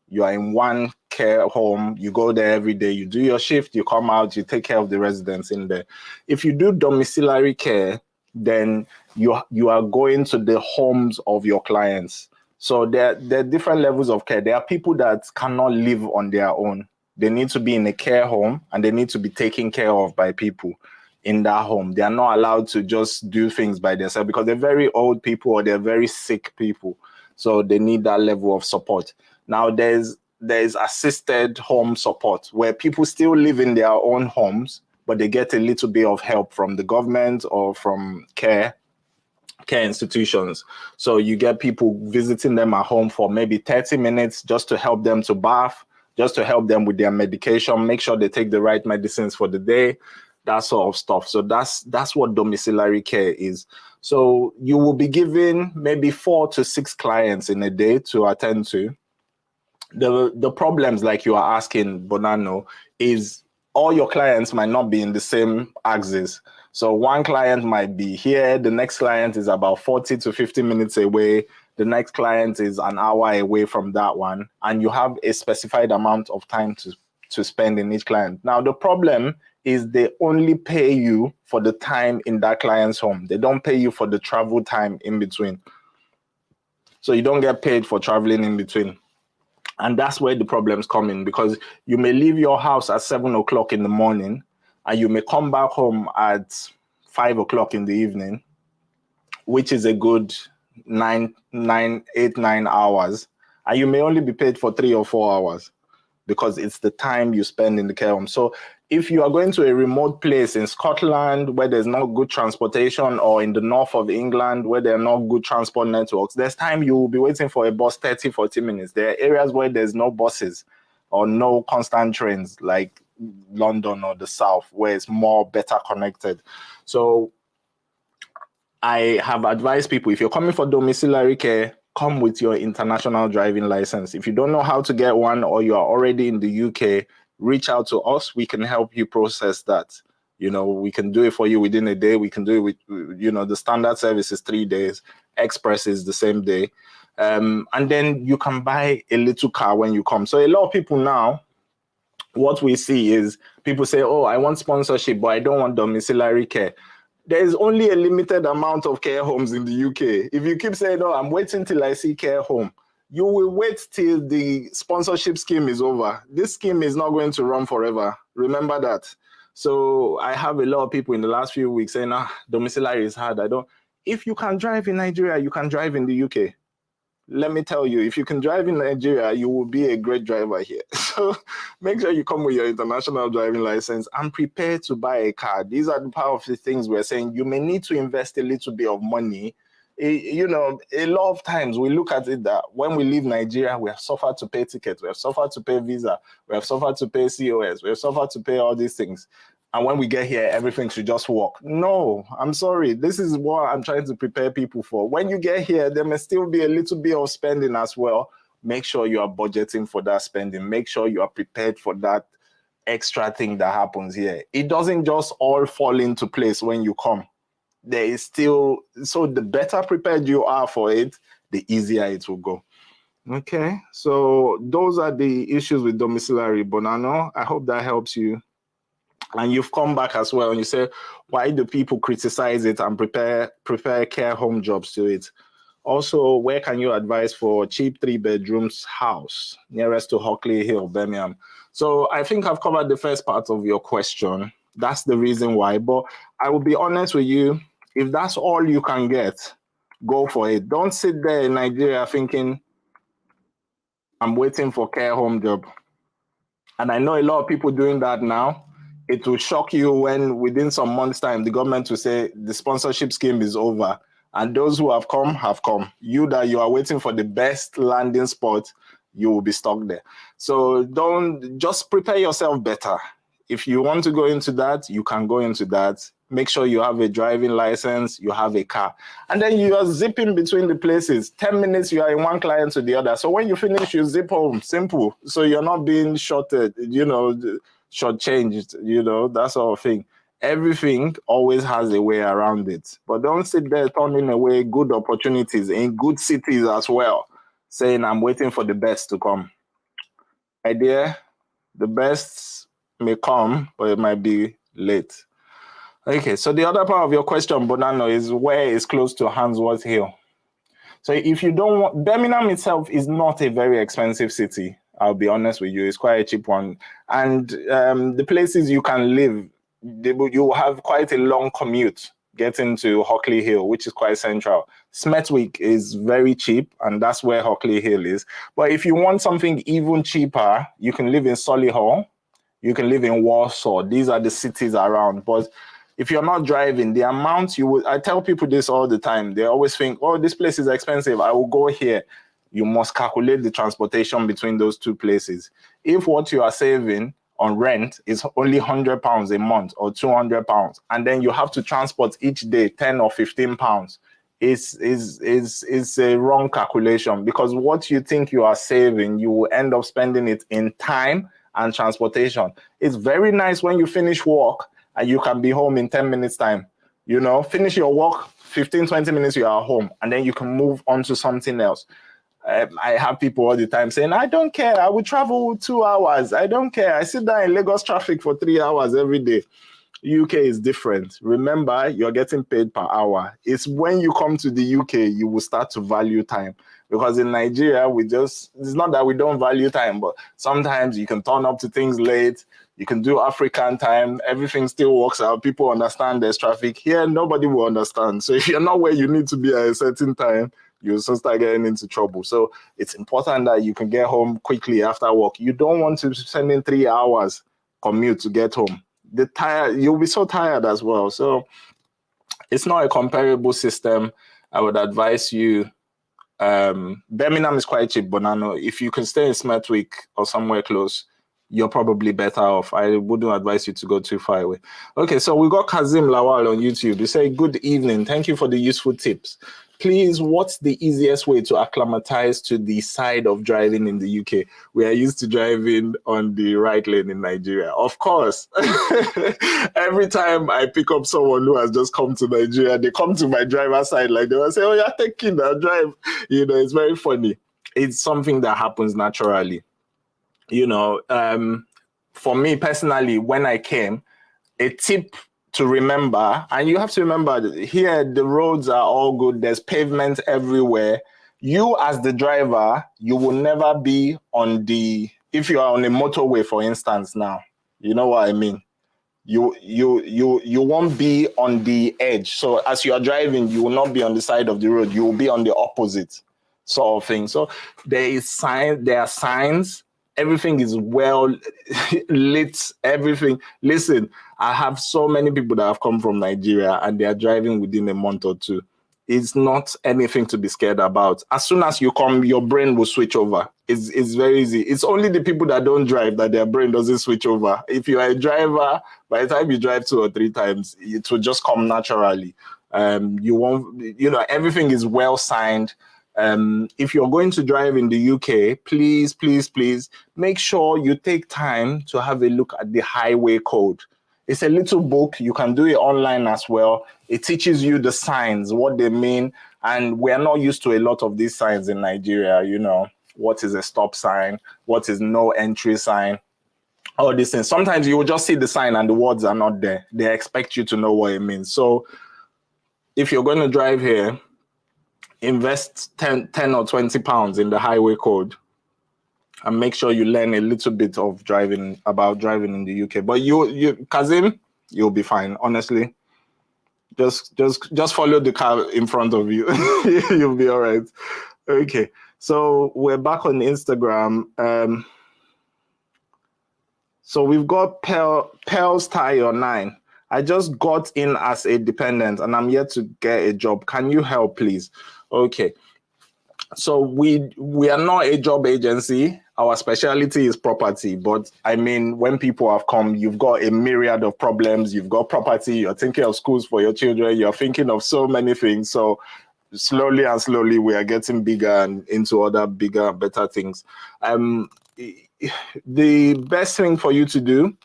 You are in one care home, you go there every day, you do your shift, you come out, you take care of the residents in there. If you do domiciliary care, then you are going to the homes of your clients. So there are different levels of care. There are people that cannot live on their own. They need to be in a care home, and they need to be taken care of by people in that home. They are not allowed to just do things by themselves because they're very old people or they're very sick people. So they need that level of support. Now there's assisted home support where people still live in their own homes, but they get a little bit of help from the government or from care institutions. So you get people visiting them at home for maybe 30 minutes just to help them to bath, just to help them with their medication, make sure they take the right medicines for the day, that sort of stuff. So that's what domiciliary care is. So you will be given maybe 4 to 6 clients in a day to attend to. The problems, like you are asking, Bonano, is all your clients might not be in the same axis. So one client might be here, the next client is about 40 to 50 minutes away, the next client is an hour away from that one, and you have a specified amount of time to spend in each client. Now, the problem is they only pay you for the time in that client's home. They don't pay you for the travel time in between. So you don't get paid for traveling in between. And that's where the problems come in, because you may leave your house at 7 o'clock in the morning and you may come back home at 5 o'clock in the evening, which is a good 8, 9 hours. And you may only be paid for 3 or 4 hours because it's the time you spend in the care home. So if you are going to a remote place in Scotland where there's no good transportation, or in the north of England where there are no good transport networks, there's time you will be waiting for a bus 30, 40 minutes. There are areas where there's no buses or no constant trains, like London or the south, where it's more better connected. So I have advised people, if you're coming for domiciliary care, come with your international driving license. If you don't know how to get one, or you are already in the UK, reach out to us. We can help you process that. You know, we can do it for you within a day. We can do it with, you know, the standard service is 3 days. Express is the same day. And then you can buy a little car when you come. So a lot of people now, what we see is people say, oh, I want sponsorship, but I don't want domiciliary care. There is only a limited amount of care homes in the UK. If you keep saying, oh, I'm waiting till I see care home, you will wait till the sponsorship scheme is over. This scheme is not going to run forever. Remember that. So I have a lot of people in the last few weeks saying, domiciliary is hard. If you can drive in Nigeria, you can drive in the UK. Let me tell you, if you can drive in Nigeria, you will be a great driver here. So make sure you come with your international driving license and prepare to buy a car. These are the part of the things we're saying. You may need to invest a little bit of money You know, a lot of times we look at it that when we leave Nigeria, we have suffered to pay tickets, we have suffered to pay visa, we have suffered to pay COS, we have suffered to pay all these things. And when we get here, everything should just work. No, I'm sorry. This is what I'm trying to prepare people for. When you get here, there may still be a little bit of spending as well. Make sure you are budgeting for that spending. Make sure you are prepared for that extra thing that happens here. It doesn't just all fall into place when you come. There is still, so the better prepared you are for it, the easier it will go. Okay, so those are the issues with domiciliary, Bonano. I hope that helps you. And you've come back as well and you say, why do people criticize it and prefer care home jobs to it? Also, where can you advise for cheap 3-bedrooms house nearest to Hockley Hill, Birmingham? So I think I've covered the first part of your question. That's the reason why. But I will be honest with you, if that's all you can get, go for it. Don't sit there in Nigeria thinking, I'm waiting for care home job. And I know a lot of people doing that now. It will shock you when within some months' time, the government will say the sponsorship scheme is over. And those who have come, have come. You that you are waiting for the best landing spot, you will be stuck there. So don't, just prepare yourself better. If you want to go into that, you can go into that. Make sure you have a driving license, you have a car. And then you are zipping between the places. 10 minutes, you are in one client to the other. So when you finish, you zip home, simple. So you're not being shorted, you know, shortchanged, you know, that sort of thing. Everything always has a way around it. But don't sit there turning away good opportunities in good cities as well, saying, I'm waiting for the best to come. Idea, the best may come, but it might be late. Okay, so the other part of your question, Bonano, is where is close to Handsworth Hill? So if you don't want, Birmingham itself is not a very expensive city. I'll be honest with you, it's quite a cheap one. And the places you can live, you will have quite a long commute getting to Hockley Hill, which is quite central. Smethwick is very cheap, and that's where Hockley Hill is. But if you want something even cheaper, you can live in Solihull, you can live in Warsaw. These are the cities around. But if you're not driving, the amount you would, I tell people this all the time, they always think, oh, this place is expensive, I will go here. You must calculate the transportation between those two places. If what you are saving on rent is only £100 a month or £200, and then you have to transport each day 10 or 15 pounds, is a wrong calculation, because what you think you are saving, you will end up spending it in time and transportation. It's very nice when you finish work and you can be home in 10 minutes time. You know, finish your work, 15, 20 minutes, you are home, and then you can move on to something else. I have people all the time saying, I don't care, I will travel 2 hours. I don't care. I sit down in Lagos traffic for 3 hours every day. UK is different. Remember, you're getting paid per hour. It's when you come to the UK, you will start to value time. Because in Nigeria, it's not that we don't value time, but sometimes you can turn up to things late. You can do African time. Everything still works out. People understand there's traffic. Here, nobody will understand. So if you're not where you need to be at a certain time, you also start getting into trouble. So it's important that you can get home quickly after work. You don't want to spend in 3 hours commute to get home. You'll be so tired as well. So it's not a comparable system. I would advise you. Birmingham is quite cheap, Bonano. If you can stay in Smethwick or somewhere close, you're probably better off. I wouldn't advise you to go too far away. Okay, so we got Kazim Lawal on YouTube. They say, good evening. Thank you for the useful tips. Please, what's the easiest way to acclimatize to the side of driving in the UK? We are used to driving on the right lane in Nigeria. Of course. Every time I pick up someone who has just come to Nigeria, they come to my driver's side, like they will say, oh, you're taking that drive. You know, it's very funny. It's something that happens naturally. You know, for me personally, when I came, a tip to remember, and you have to remember, here the roads are all good, there's pavement everywhere. You as the driver, you will never be on if you are on a motorway, for instance, now, you know what I mean? You won't be on the edge. So as you are driving, you will not be on the side of the road, you will be on the opposite sort of thing. So there are signs. Everything is well lit, everything. Listen, I have so many people that have come from Nigeria and they are driving within a month or two. It's not anything to be scared about. As soon as you come, your brain will switch over. It's very easy. It's only the people that don't drive that their brain doesn't switch over. If you are a driver, by the time you drive 2 or 3 times, it will just come naturally. You won't, everything is well signed. If you're going to drive in the UK, please, please, please make sure you take time to have a look at the highway code. It's a little book. You can do it online as well. It teaches you the signs, what they mean. And we are not used to a lot of these signs in Nigeria. What is a stop sign? What is no entry sign? All these things. Sometimes you will just see the sign and the words are not there. They expect you to know what it means. So if you're going to drive here, invest 10 or 20 pounds in the highway code and make sure you learn a little bit of driving in the UK. But you Kazim, you'll be fine. Honestly, just follow the car in front of you. You'll be all right. Okay, so we're back on Instagram. So we've got Pearls Tire 9. I just got in as a dependent and I'm yet to get a job. Can you help, please? Okay. So we are not a job agency. Our specialty is property. But I mean, when people have come, you've got a myriad of problems. You've got property. You're thinking of schools for your children. You're thinking of so many things. So slowly and slowly, we are getting bigger and into other bigger and better things. The best thing for you to do,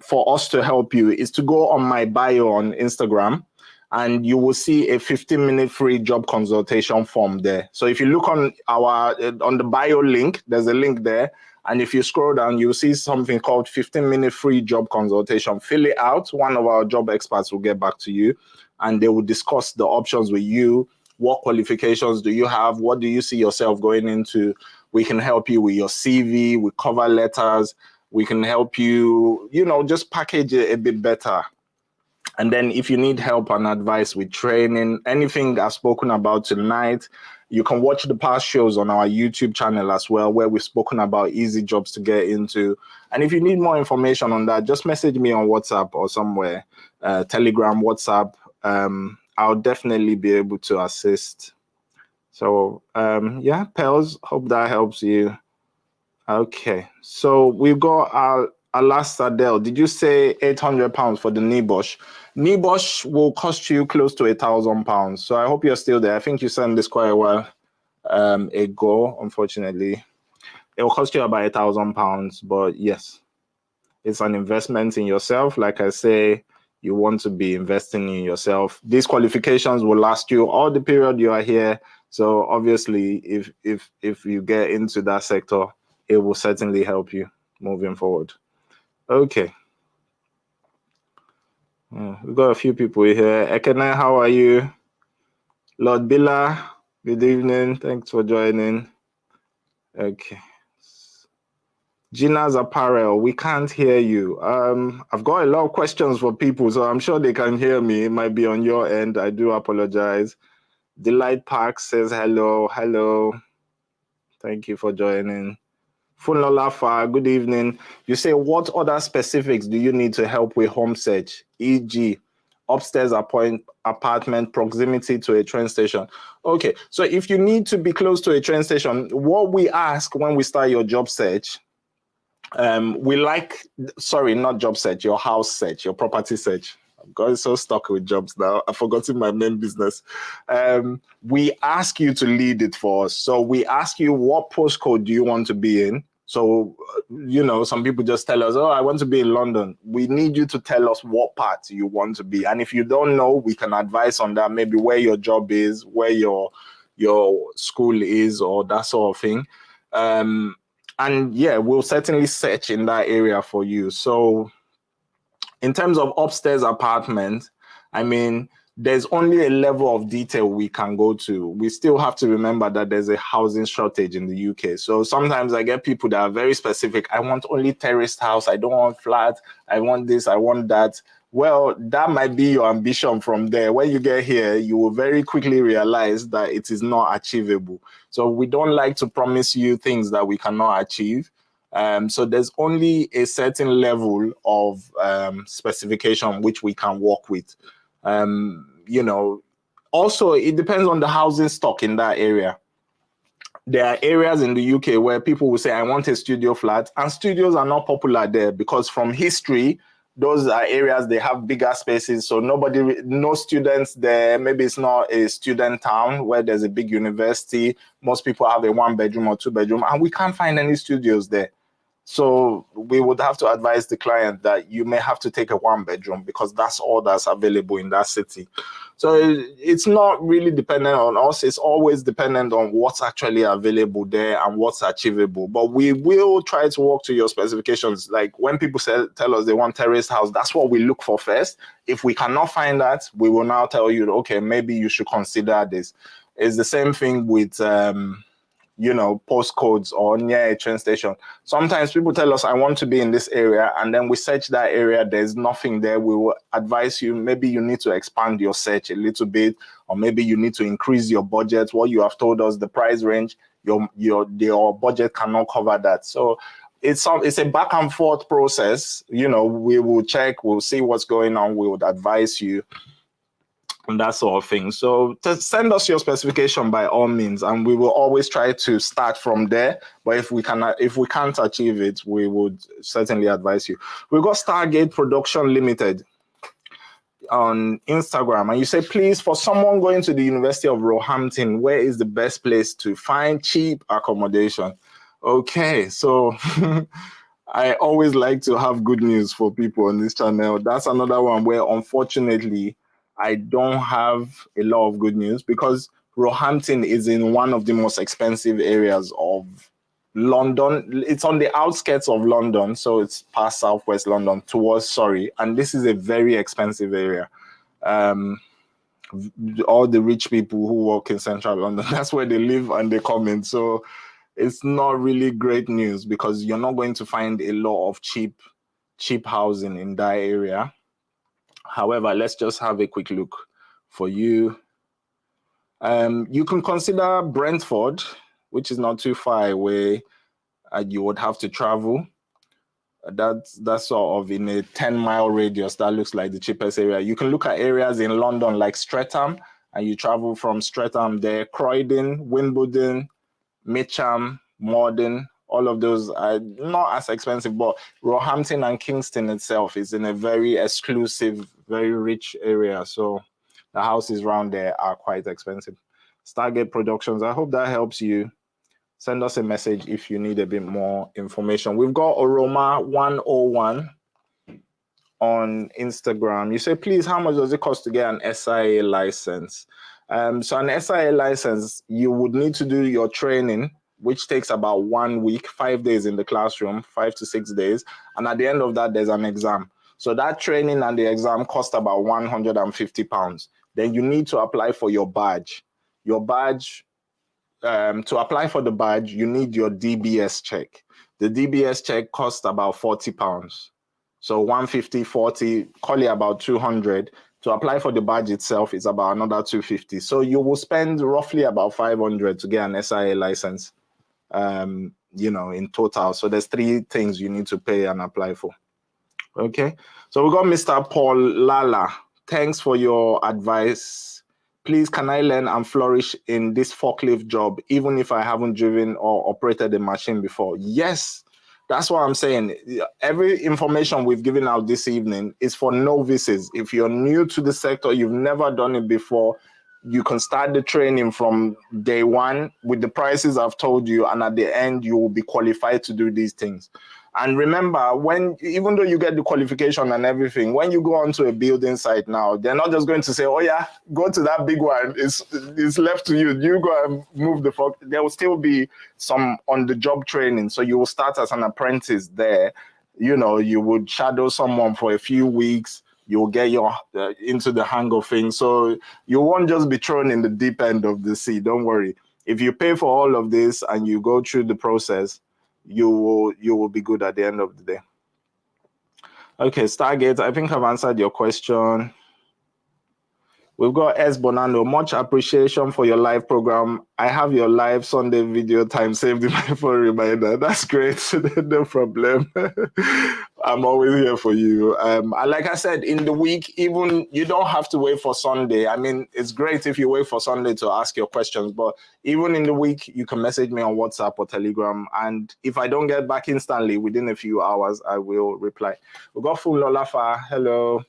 for us to help you, is to go on my bio on Instagram, and you will see a 15-minute free job consultation form there. So if you look on the bio link, there's a link there. And if you scroll down, you'll see something called 15-minute free job consultation. Fill it out. One of our job experts will get back to you and they will discuss the options with you. What qualifications do you have? What do you see yourself going into? We can help you with your CV, with cover letters. We can help you, just package it a bit better. And then if you need help and advice with training, anything I've spoken about tonight, you can watch the past shows on our YouTube channel as well, where we've spoken about easy jobs to get into. And if you need more information on that, just message me on WhatsApp or somewhere, Telegram, WhatsApp. I'll definitely be able to assist. So yeah, Pels, hope that helps you. Okay, so we've got our last Adele. Did you say £800 for the NEBOSH? NEBOSH will cost you close to £1,000. So I hope you're still there. I think you sent this quite a while ago, unfortunately. It will cost you about £1,000, but yes, it's an investment in yourself. Like I say, you want to be investing in yourself. These qualifications will last you all the period you are here. So obviously, if you get into that sector, it will certainly help you moving forward. Okay. We've got a few people here. Ekene, how are you? Lord Billa, good evening. Thanks for joining. Okay. Gina's Apparel, we can't hear you. I've got a lot of questions for people, so I'm sure they can hear me. It might be on your end. I do apologize. Delight Park says hello. Hello. Thank you for joining. Funlolafa, good evening. You say, what other specifics do you need to help with home search, e.g., upstairs apartment, proximity to a train station? Okay, so if you need to be close to a train station, what we ask when we start your job search, not job search, your house search, your property search. I've got so stuck with jobs now. I've forgotten my main business. We ask you to lead it for us. So we ask you, what postcode do you want to be in? So, some people just tell us, oh, I want to be in London. We need you to tell us what part you want to be. And if you don't know, we can advise on that, maybe where your job is, where your school is, or that sort of thing. And yeah, we'll certainly search in that area for you. So in terms of upstairs apartment, I mean, there's only a level of detail we can go to. We still have to remember that there's a housing shortage in the UK. So sometimes I get people that are very specific. I want only terraced house. I don't want flat. I want this. I want that. Well, that might be your ambition from there. When you get here, you will very quickly realize that it is not achievable. So we don't like to promise you things that we cannot achieve. So there's only a certain level of specification which we can work with. Also, it depends on the housing stock in that area. There are areas in the UK where people will say, I want a studio flat, and studios are not popular there because from history, those are areas they have bigger spaces. So no students there. Maybe it's not a student town where there's a big university. Most people have a 1-bedroom or 2-bedroom, and we can't find any studios there. So we would have to advise the client that you may have to take a 1-bedroom because that's all that's available in that city. So it's not really dependent on us. It's always dependent on what's actually available there and what's achievable. But we will try to work to your specifications. Like when people tell us they want terraced house, that's what we look for first. If we cannot find that, we will now tell you, okay, maybe you should consider this. It's the same thing with postcodes or near a train station. Sometimes people tell us, I want to be in this area, and then we search that area, there's nothing there. We will advise you, maybe you need to expand your search a little bit, or maybe you need to increase your budget. What you have told us, the price range, your budget cannot cover that. So it's a back and forth process. We will check, we'll see what's going on, we would advise you, and that sort of thing. So send us your specification by all means, and we will always try to start from there. But if we can't achieve it, we would certainly advise you. We've got Stargate Production Limited on Instagram, and you say, please, for someone going to the University of Roehampton, where is the best place to find cheap accommodation? Okay, so I always like to have good news for people on this channel. That's another one where, unfortunately, I don't have a lot of good news because Roehampton is in one of the most expensive areas of London. It's on the outskirts of London, so it's past southwest London towards Surrey, and this is a very expensive area. All the rich people who work in central London, that's where they live and they come in. So it's not really great news because you're not going to find a lot of cheap housing in that area. However, let's just have a quick look for you. You can consider Brentford, which is not too far away. You would have to travel. That's sort of in a 10-mile radius. That looks like the cheapest area. You can look at areas in London like Streatham, and you travel from Streatham there. Croydon, Wimbledon, Mitcham, Morden, all of those are not as expensive, but Roehampton and Kingston itself is in a very exclusive, very rich area. So the houses around there are quite expensive. Stargate Productions, I hope that helps you. Send us a message if you need a bit more information. We've got Oroma101 on Instagram. You say, please, how much does it cost to get an SIA license? So an SIA license, you would need to do your training, which takes about 1 week, 5 days in the classroom, 5 to 6 days. And at the end of that, there's an exam. So that training and the exam cost about £150. Then you need to apply for your badge. Your badge, to apply for the badge, you need your DBS check. The DBS check costs about £40. So 150, 40, call it about 200. To apply for the badge itself is about another 250. So you will spend roughly about 500 to get an SIA license, in total. So there's 3 things you need to pay and apply for. Okay. So we got Mr. Paul Lala. Thanks for your advice. Please, can I learn and flourish in this forklift job, even if I haven't driven or operated a machine before? Yes. That's what I'm saying. Every information we've given out this evening is for novices. If you're new to the sector, you've never done it before, you can start the training from day one with the prices I've told you, and at the end, you will be qualified to do these things. And remember, even though you get the qualification and everything, when you go onto a building site now, they're not just going to say, oh yeah, go to that big one, it's left to you, you go and move the fork. There will still be some on-the-job training. So you will start as an apprentice there. You would shadow someone for a few weeks, you'll get into the hang of things. So you won't just be thrown in the deep end of the sea, don't worry. If you pay for all of this and you go through the process, you will be good at the end of the day. Okay, Stargate, I think I've answered your question. We've got S. Bonano. Much appreciation for your live program. I have your live Sunday video time saved in my phone reminder. That's great. No problem. I'm always here for you. And like I said, in the week, even you don't have to wait for Sunday. I mean, it's great if you wait for Sunday to ask your questions, but even in the week, you can message me on WhatsApp or Telegram. And if I don't get back instantly within a few hours, I will reply. We got Fulolafa. Hello.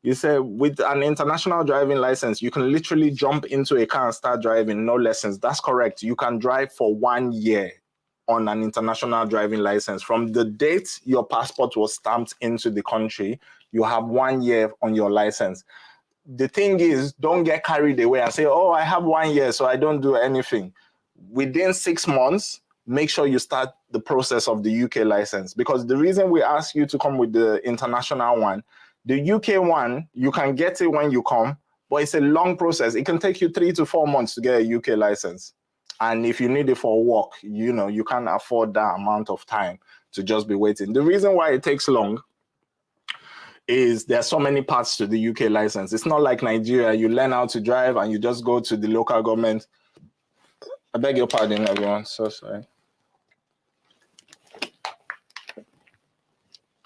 You said with an international driving license, you can literally jump into a car and start driving, no lessons. That's correct. You can drive for 1 year on an international driving license. From the date your passport was stamped into the country, you have 1 year on your license. The thing is, don't get carried away and say, oh, I have 1 year, so I don't do anything. Within 6 months, make sure you start the process of the UK license, because the reason we ask you to come with the international one, the UK one, you can get it when you come, but it's a long process. It can take you 3 to 4 months to get a UK license. And if you need it for work, you know, you can't afford that amount of time to just be waiting. The reason why it takes long is there are so many parts to the UK license. It's not like Nigeria. You learn how to drive and you just go to the local government. I beg your pardon, everyone. So sorry.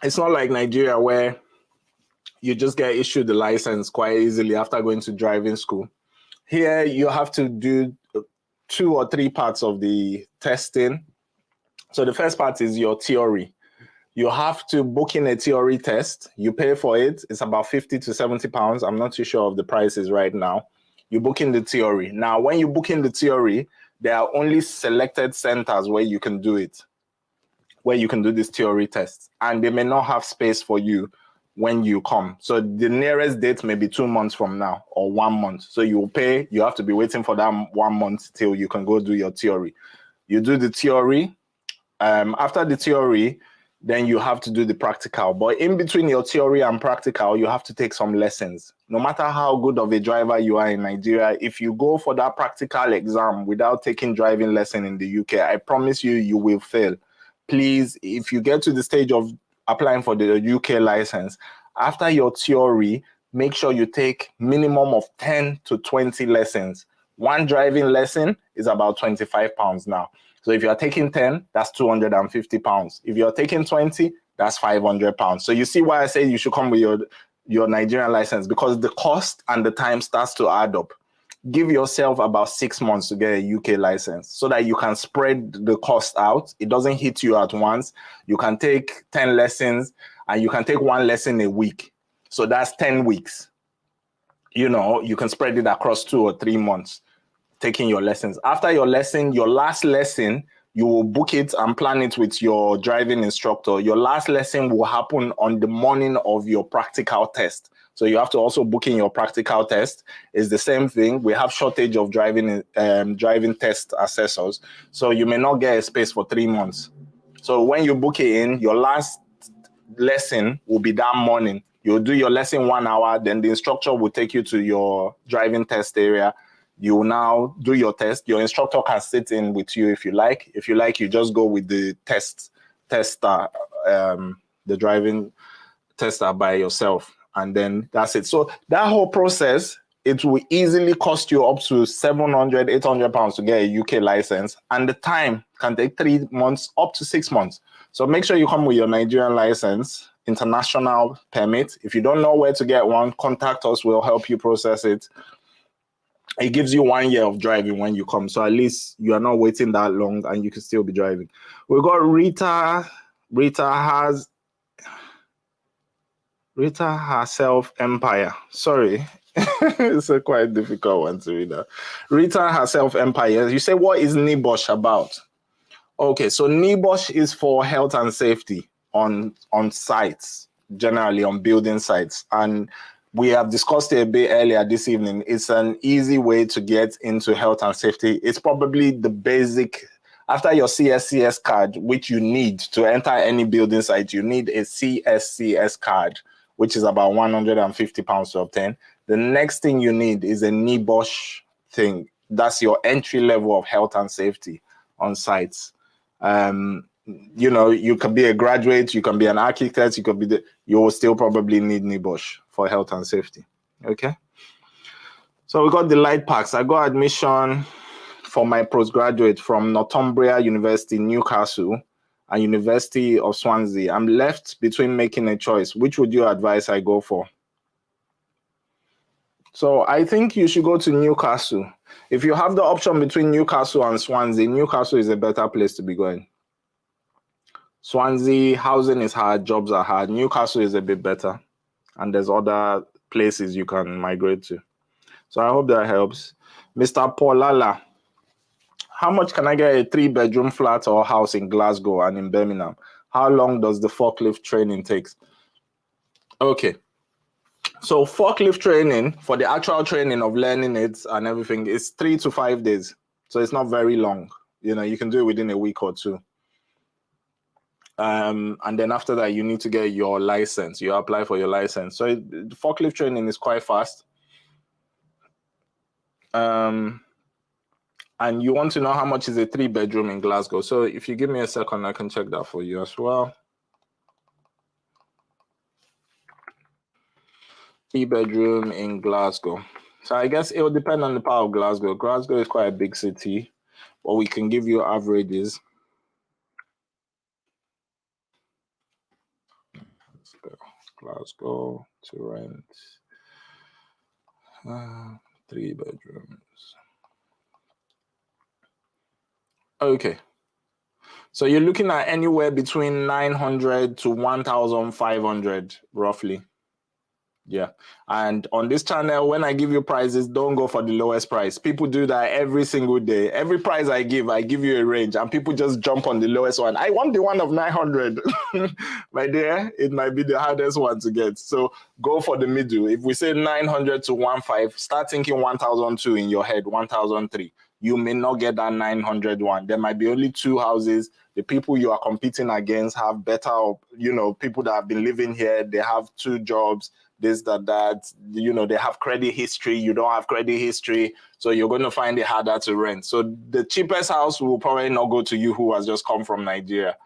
It's not like Nigeria where you just get issued the license quite easily after going to driving school. Here, you have to do 2 or 3 parts of the testing. So the first part is your theory. You have to book in a theory test. You pay for it. It's about 50 to 70 pounds. I'm not too sure of the prices right now. You book in the theory. Now, when you book in the theory, there are only selected centers where you can do it, where you can do this theory test. And they may not have space for you when you come. So the nearest date may be 2 months from now or 1 month. So you will pay, you have to be waiting for that 1 month till you can go do your theory. You do the theory. After the theory, then you have to do the practical. But in between your theory and practical, you have to take some lessons. No matter how good of a driver you are in Nigeria, if you go for that practical exam without taking driving lesson in the UK, I promise you, you will fail. Please, if you get to the stage of applying for the UK license, after your theory, make sure you take minimum of 10 to 20 lessons. One driving lesson is about 25 pounds now. So if you're taking 10, that's 250 pounds. If you're taking 20, that's 500 pounds. So you see why I say you should come with your Nigerian license, because the cost and the time starts to add up. Give yourself about 6 months to get a UK license so that you can spread the cost out. It doesn't hit you at once. You can take 10 lessons and you can take 1 lesson a week. So that's 10 weeks. You know, you can spread it across 2 or 3 months taking your lessons. After your lesson, your last lesson, you will book it and plan it with your driving instructor. Your last lesson will happen on the morning of your practical test. So you have to also book in your practical test. It's the same thing. We have shortage of driving test assessors. So you may not get a space for 3 months. So when you book it in, your last lesson will be that morning. You'll do your lesson 1 hour, then the instructor will take you to your driving test area. You will now do your test. Your instructor can sit in with you if you like. If you like, you just go with the tester, the driving tester by yourself. And then that's it. So that whole process, it will easily cost you up to 700, 800 pounds to get a UK license. And the time can take 3 months, up to 6 months. So make sure you come with your Nigerian license, international permit. If you don't know where to get one, contact us. We'll help you process it. It gives you 1 year of driving when you come. So at least you are not waiting that long and you can still be driving. We got Rita. Rita herself Empire. Sorry. It's a quite difficult one to read out. Rita herself Empire. You say, what is NEBOSH about? Okay, so NEBOSH is for health and safety on sites, generally on building sites. And we have discussed it a bit earlier this evening. It's an easy way to get into health and safety. It's probably the basic. After your CSCS card, which you need to enter any building site, you need a CSCS card, which is about 150 pounds to obtain. The next thing you need is a NEBOSH thing. That's your entry level of health and safety on sites. You know, you can be a graduate, you can be an architect, you will still probably need NEBOSH for health and safety. Okay. So we got the light packs. I got admission for my postgraduate from Northumbria University, Newcastle. and University of Swansea. I'm left between making a choice. Which would you advise I go for? So I think you should go to Newcastle. If you have the option between Newcastle and Swansea, Newcastle is a better place to be going. Swansea, housing is hard, jobs are hard. Newcastle is a bit better. And there's other places you can migrate to. So I hope that helps. Mr. Paulala, how much can I get a 3-bedroom flat or house in Glasgow and in Birmingham? How long does the forklift training take? Okay. So forklift training, for the actual training of learning it and everything, is 3 to 5 days. So it's not very long. You know, you can do it within a week or two. And then after that, you need to get your license. You apply for your license. So the forklift training is quite fast. And you want to know how much is a 3-bedroom in Glasgow. So if you give me a second, I can check that for you as well. 3-bedroom in Glasgow. So I guess it will depend on the part of Glasgow. Glasgow is quite a big city, but we can give you averages. Glasgow to rent 3 bedrooms. Okay. So you're looking at anywhere between 900 to 1,500 roughly. Yeah. And on this channel, when I give you prices, don't go for the lowest price. People do that every single day. Every price I give you a range and people just jump on the lowest one. I want the one of 900. My dear, it might be the hardest one to get. So go for the middle. If we say 900 to 1,500, start thinking 1,002 in your head, 1,003. You may not get that 900 one. There might be only 2 houses. The people you are competing against have better, you know, people that have been living here, they have 2 jobs, this, that, you know, they have credit history, you don't have credit history, so you're going to find it harder to rent. So the cheapest house will probably not go to you who has just come from Nigeria.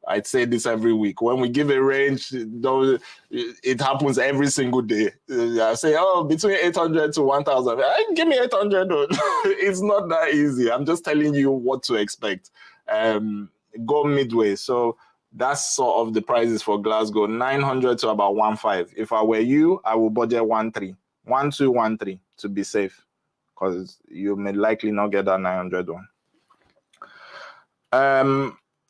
I'd say this every week. When we give a range, it happens every single day. I say, oh, between 800 to 1,000. Give me 800. It's not that easy. I'm just telling you what to expect. Go midway. So that's sort of the prices for Glasgow, 900 to about 1,500. If I were you, I would budget 1,300, 1,200, 1,300 to be safe, because you may likely not get that 900 one.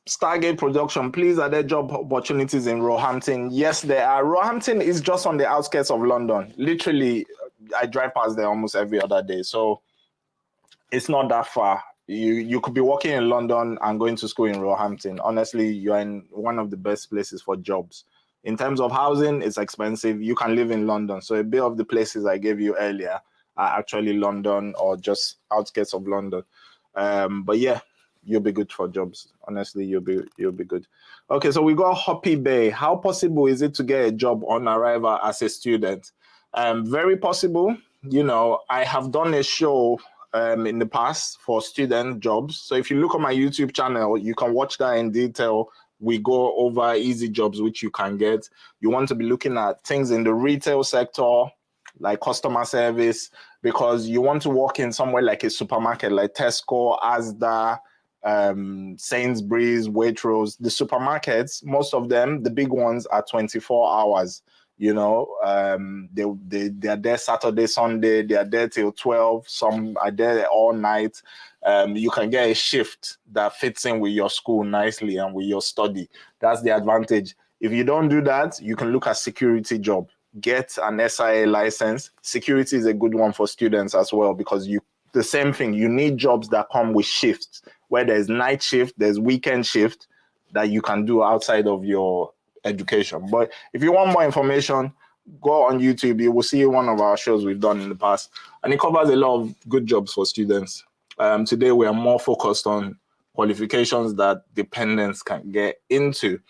Stargate Production, please, are there job opportunities in Roehampton? Yes, there are. Roehampton is just on the outskirts of London. Literally, I drive past there almost every other day, so it's not that far. You could be working in London and going to school in Roehampton. Honestly, you're in one of the best places for jobs. In terms of housing, it's expensive. You can live in London. So a bit of the places I gave you earlier are actually London or just outskirts of London. But yeah, you'll be good for jobs. Honestly, you'll be good. Okay, so we got Hoppy Bay. How possible is it to get a job on arrival as a student? Very possible. You know, I have done a show in the past for student jobs. So if you look on my YouTube channel, you can watch that in detail. We go over easy jobs which you can get. You want to be looking at things in the retail sector, like customer service, because you want to work in somewhere like a supermarket, like Tesco, Asda, Sainsbury's, Waitrose. The supermarkets, most of them, the big ones, are 24 hours. You know, they are there Saturday, Sunday, they are there till 12. Some are there all night. You can get a shift that fits in with your school nicely and with your study. That's the advantage. If you don't do that, you can look at security job. Get an SIA license. Security is a good one for students as well, because the same thing, you need jobs that come with shifts, where there's night shift, there's weekend shift that you can do outside of your education. But if you want more information, go on YouTube. You will see one of our shows we've done in the past, and it covers a lot of good jobs for students. Today we are more focused on qualifications that dependents can get into.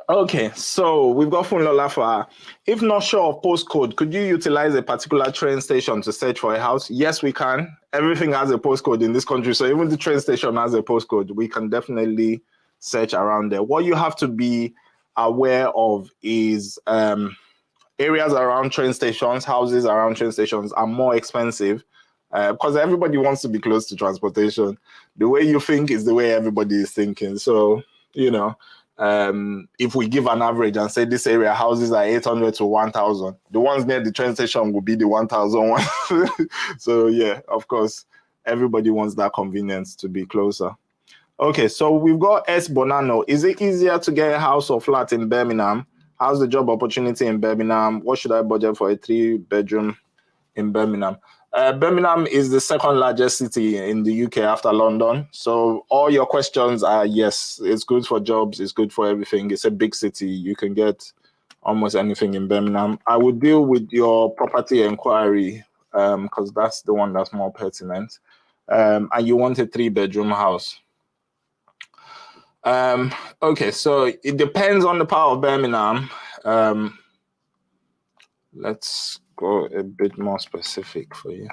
Okay, so we've got Funlola for, if not sure of postcode, could you utilize a particular train station to search for a house? Yes, we can. Everything has a postcode in this country, so even the train station has a postcode. We can definitely search around there. What you have to be aware of is areas around train stations, houses around train stations are more expensive because everybody wants to be close to transportation. The way you think is the way everybody is thinking. So you know. If we give an average and say this area houses are 800 to 1,000, the ones near the train station will be the 1,001. So yeah, of course, everybody wants that convenience to be closer. Okay, so we've got S. Bonano. Is it easier to get a house or flat in Birmingham? How's the job opportunity in Birmingham? What should I budget for a 3-bedroom in Birmingham? Birmingham is the second largest city in the UK after London. So all your questions are yes, it's good for jobs, it's good for everything. It's a big city. You can get almost anything in Birmingham. I would deal with your property inquiry because that's the one that's more pertinent. And you want a 3-bedroom house. Okay, so it depends on the part of Birmingham. Let's go a bit more specific for you.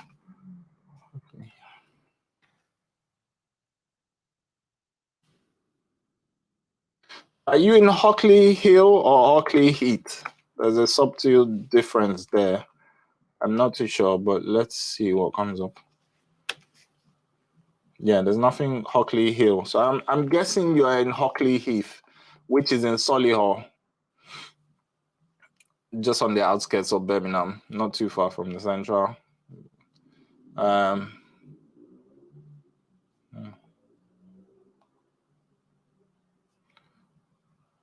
Okay. Are you in Hockley Hill or Hockley Heath? There's a subtle difference there. I'm not too sure, but let's see what comes up. Yeah, there's nothing Hockley Hill. So I'm guessing you're in Hockley Heath, which is in Solihull, just on the outskirts of Birmingham, not too far from the central.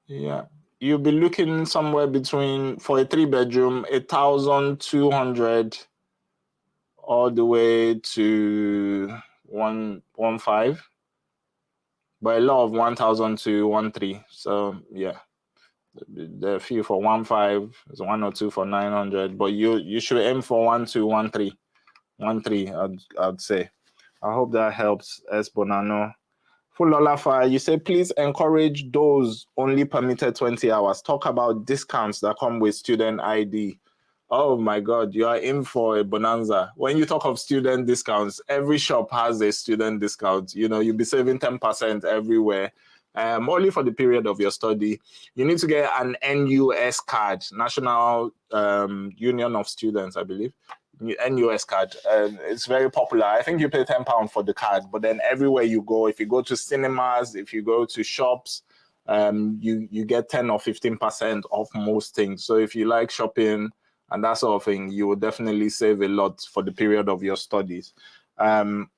Yeah, you'll be looking somewhere between, for a 3-bedroom, 1,200 all the way to 1.15, but a lot of 1,000 to 1.3. So yeah, there are a few for 1.5, there's 1 or 2 for 900, but you should aim for 1 to 1.3. 1.3, I'd say. I hope that helps, S. Bonano. Fulolafa, you say, please encourage those only permitted 20 hours. Talk about discounts that come with student ID. Oh my God, you are in for a bonanza. When you talk of student discounts, every shop has a student discount. You know, you'll be saving 10% everywhere. Only for the period of your study. You need to get an NUS card, National Union of Students, I believe. NUS card. It's very popular. I think you pay £10 for the card, but then everywhere you go, if you go to cinemas, if you go to shops, you get 10 or 15% off most things. So if you like shopping and that sort of thing, you will definitely save a lot for the period of your studies. I mean,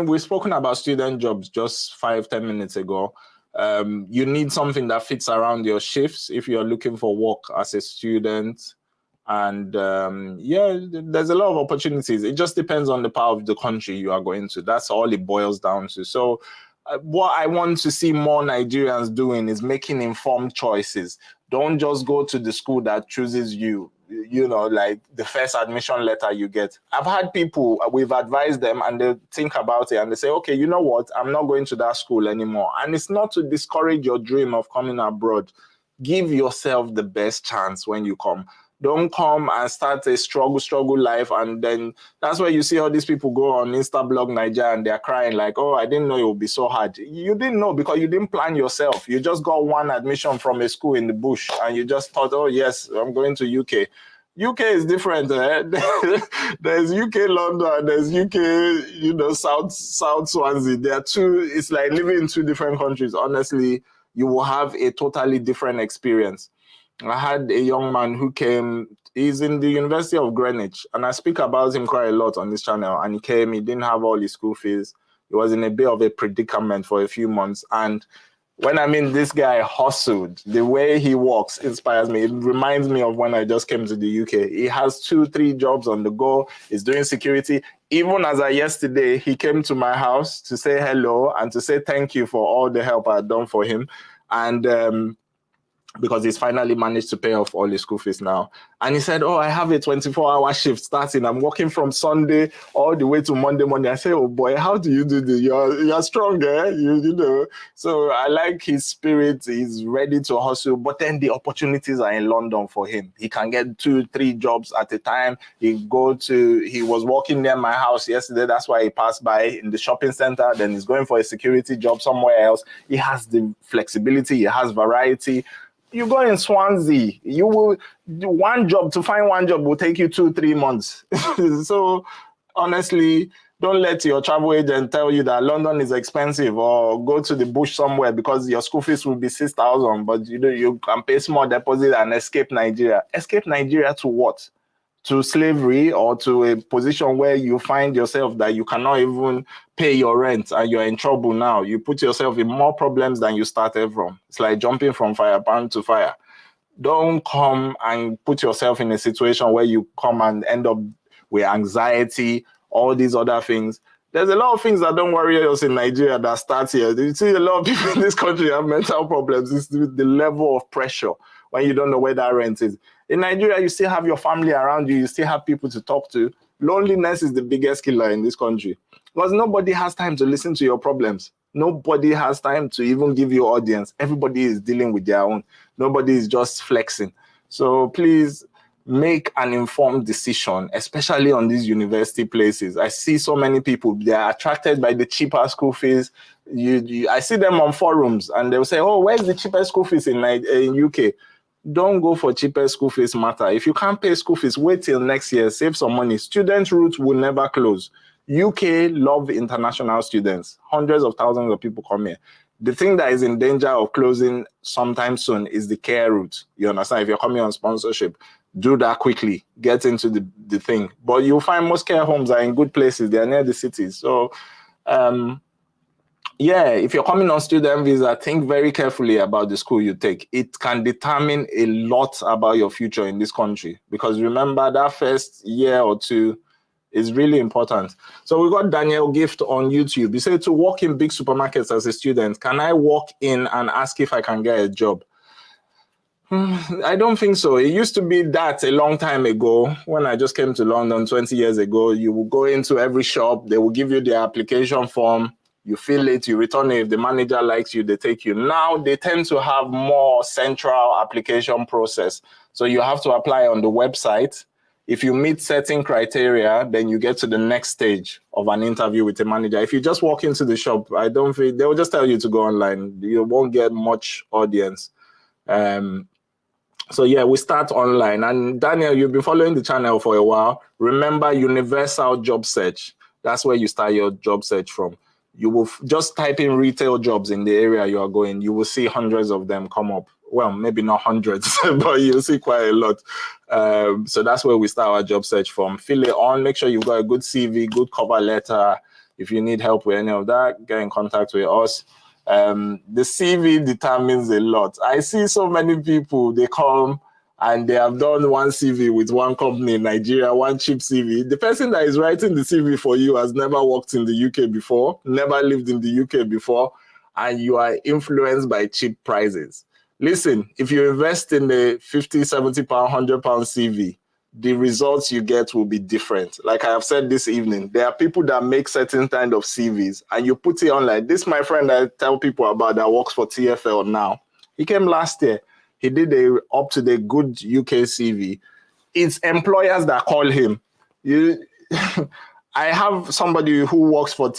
we've spoken about student jobs just 5-10 minutes ago. You need something that fits around your shifts if you're looking for work as a student. And there's a lot of opportunities. It just depends on the part of the country you are going to. That's all it boils down to. So what I want to see more Nigerians doing is making informed choices. Don't just go to the school that chooses you. You know, like the first admission letter you get. I've had people, we've advised them and they think about it and they say, okay, you know what? I'm not going to that school anymore. And it's not to discourage your dream of coming abroad. Give yourself the best chance when you come. Don't come and start a struggle life. And then that's where you see all these people go on Instablog Nigeria and they're crying like, oh, I didn't know it would be so hard. You didn't know because you didn't plan yourself. You just got one admission from a school in the bush and you just thought, oh, yes, I'm going to UK. UK is different. Eh? There's UK London, there's UK, South Swansea. There are two, it's like living in two different countries. Honestly, you will have a totally different experience. I had a young man who came, he's in the University of Greenwich, and I speak about him quite a lot on this channel, and he came, he didn't have all his school fees. He was in a bit of a predicament for a few months, and when I mean this guy hustled, the way he walks inspires me. It reminds me of when I just came to the UK. He has 2-3 jobs on the go. He's doing security. Even as of yesterday, he came to my house to say hello and to say thank you for all the help I had done for him. And because he's finally managed to pay off all his school fees now. And he said, oh, I have a 24-hour shift starting. I'm working from Sunday all the way to Monday morning. I say, oh boy, how do you do this? You're strong, eh? You know. So I like his spirit. He's ready to hustle. But then the opportunities are in London for him. He can get 2-3 jobs at a time. He was working near my house yesterday. That's why he passed by in the shopping center. Then he's going for a security job somewhere else. He has the flexibility. He has variety. You go in Swansea, you will to find one job will take you 2-3 months. So honestly, Don't let your travel agent tell you that London is expensive, or go to the bush somewhere because your school fees will be 6,000, but you can pay small deposit and escape Nigeria. Escape Nigeria to what? To slavery, or to a position where you find yourself that you cannot even pay your rent and you're in trouble now. You put yourself in more problems than you started from. It's like jumping from fire pan to fire. Don't come and put yourself in a situation where you come and end up with anxiety, all these other things. There's a lot of things that don't worry us in Nigeria that starts here. You see a lot of people in this country have mental problems. It's the level of pressure when you don't know where that rent is. In Nigeria, you still have your family around you. You still have people to talk to. Loneliness is the biggest killer in this country because nobody has time to listen to your problems. Nobody has time to even give you audience. Everybody is dealing with their own. Nobody is just flexing. So please make an informed decision, especially on these university places. I see so many people, they are attracted by the cheaper school fees. I see them on forums and they'll say, oh, where's the cheapest school fees in UK? Don't go for cheapest school fees matter. If you can't pay school fees, wait till next year, save some money. Student routes will never close. UK love international students. Hundreds of thousands of people come here. The thing that is in danger of closing sometime soon is the care route. You understand? If you're coming on sponsorship, do that quickly. Get into the thing. But you'll find most care homes are in good places. They're near the cities. So, yeah, if you're coming on student visa, think very carefully about the school you take. It can determine a lot about your future in this country. Because remember, that first year or two is really important. So we got Daniel Gift on YouTube. He said, to work in big supermarkets as a student, can I walk in and ask if I can get a job? I don't think so. It used to be that a long time ago. When I just came to London 20 years ago, you will go into every shop, they will give you the application form, you fill it, you return it. If the manager likes you, they take you. Now they tend to have more central application process. So you have to apply on the website. If you meet certain criteria, then you get to the next stage of an interview with a manager. If you just walk into the shop, I don't think they will just tell you to go online. You won't get much audience. So yeah, we start online. And Daniel, you've been following the channel for a while. Remember universal job search. That's where you start your job search from. You will just type in retail jobs in the area you are going. You will see hundreds of them come up. Well, maybe not hundreds, but you'll see quite a lot. So that's where we start our job search from. Fill it on, make sure you've got a good CV, good cover letter. If you need help with any of that, get in contact with us. The CV determines a lot. I see so many people, they come and they have done one CV with one company in Nigeria, one cheap CV. The person that is writing the CV for you has never worked in the UK before, never lived in the UK before, and you are influenced by cheap prices. Listen, if you invest in a 50, 70 pound, 100 pound CV, the results you get will be different. Like I have said this evening, there are people that make certain kind of CVs and you put it on like this. My friend I tell people about that works for TFL now. He came last year. He did a up-to-date good UK CV. It's employers that call him. I have somebody who works for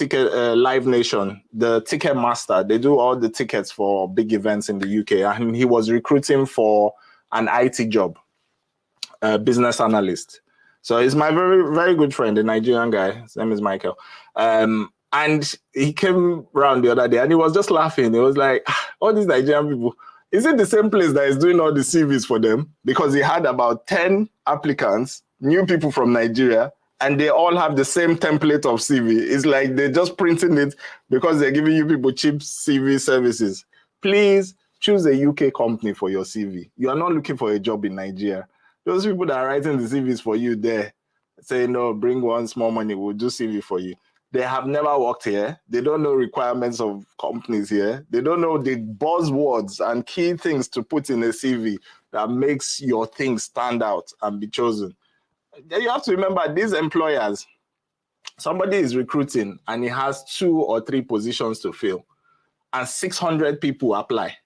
Live Nation, the ticket master. They do all the tickets for big events in the UK, and he was recruiting for an IT job, a business analyst. So he's my very, very good friend, a Nigerian guy. His name is Michael. And he came around the other day and he was just laughing. He was like, all these Nigerian people, is it the same place that is doing all the CVs for them? Because he had about 10 applicants, new people from Nigeria, and they all have the same template of CV. It's like they're just printing it because they're giving you people cheap CV services. Please choose a UK company for your CV. You are not looking for a job in Nigeria. Those people that are writing the CVs for you there, say, no, bring one small money, we'll do CV for you. They have never worked here. They don't know requirements of companies here. They don't know the buzzwords and key things to put in a CV that makes your thing stand out and be chosen. You have to remember these employers, somebody is recruiting and he has 2 or 3 positions to fill and 600 people apply.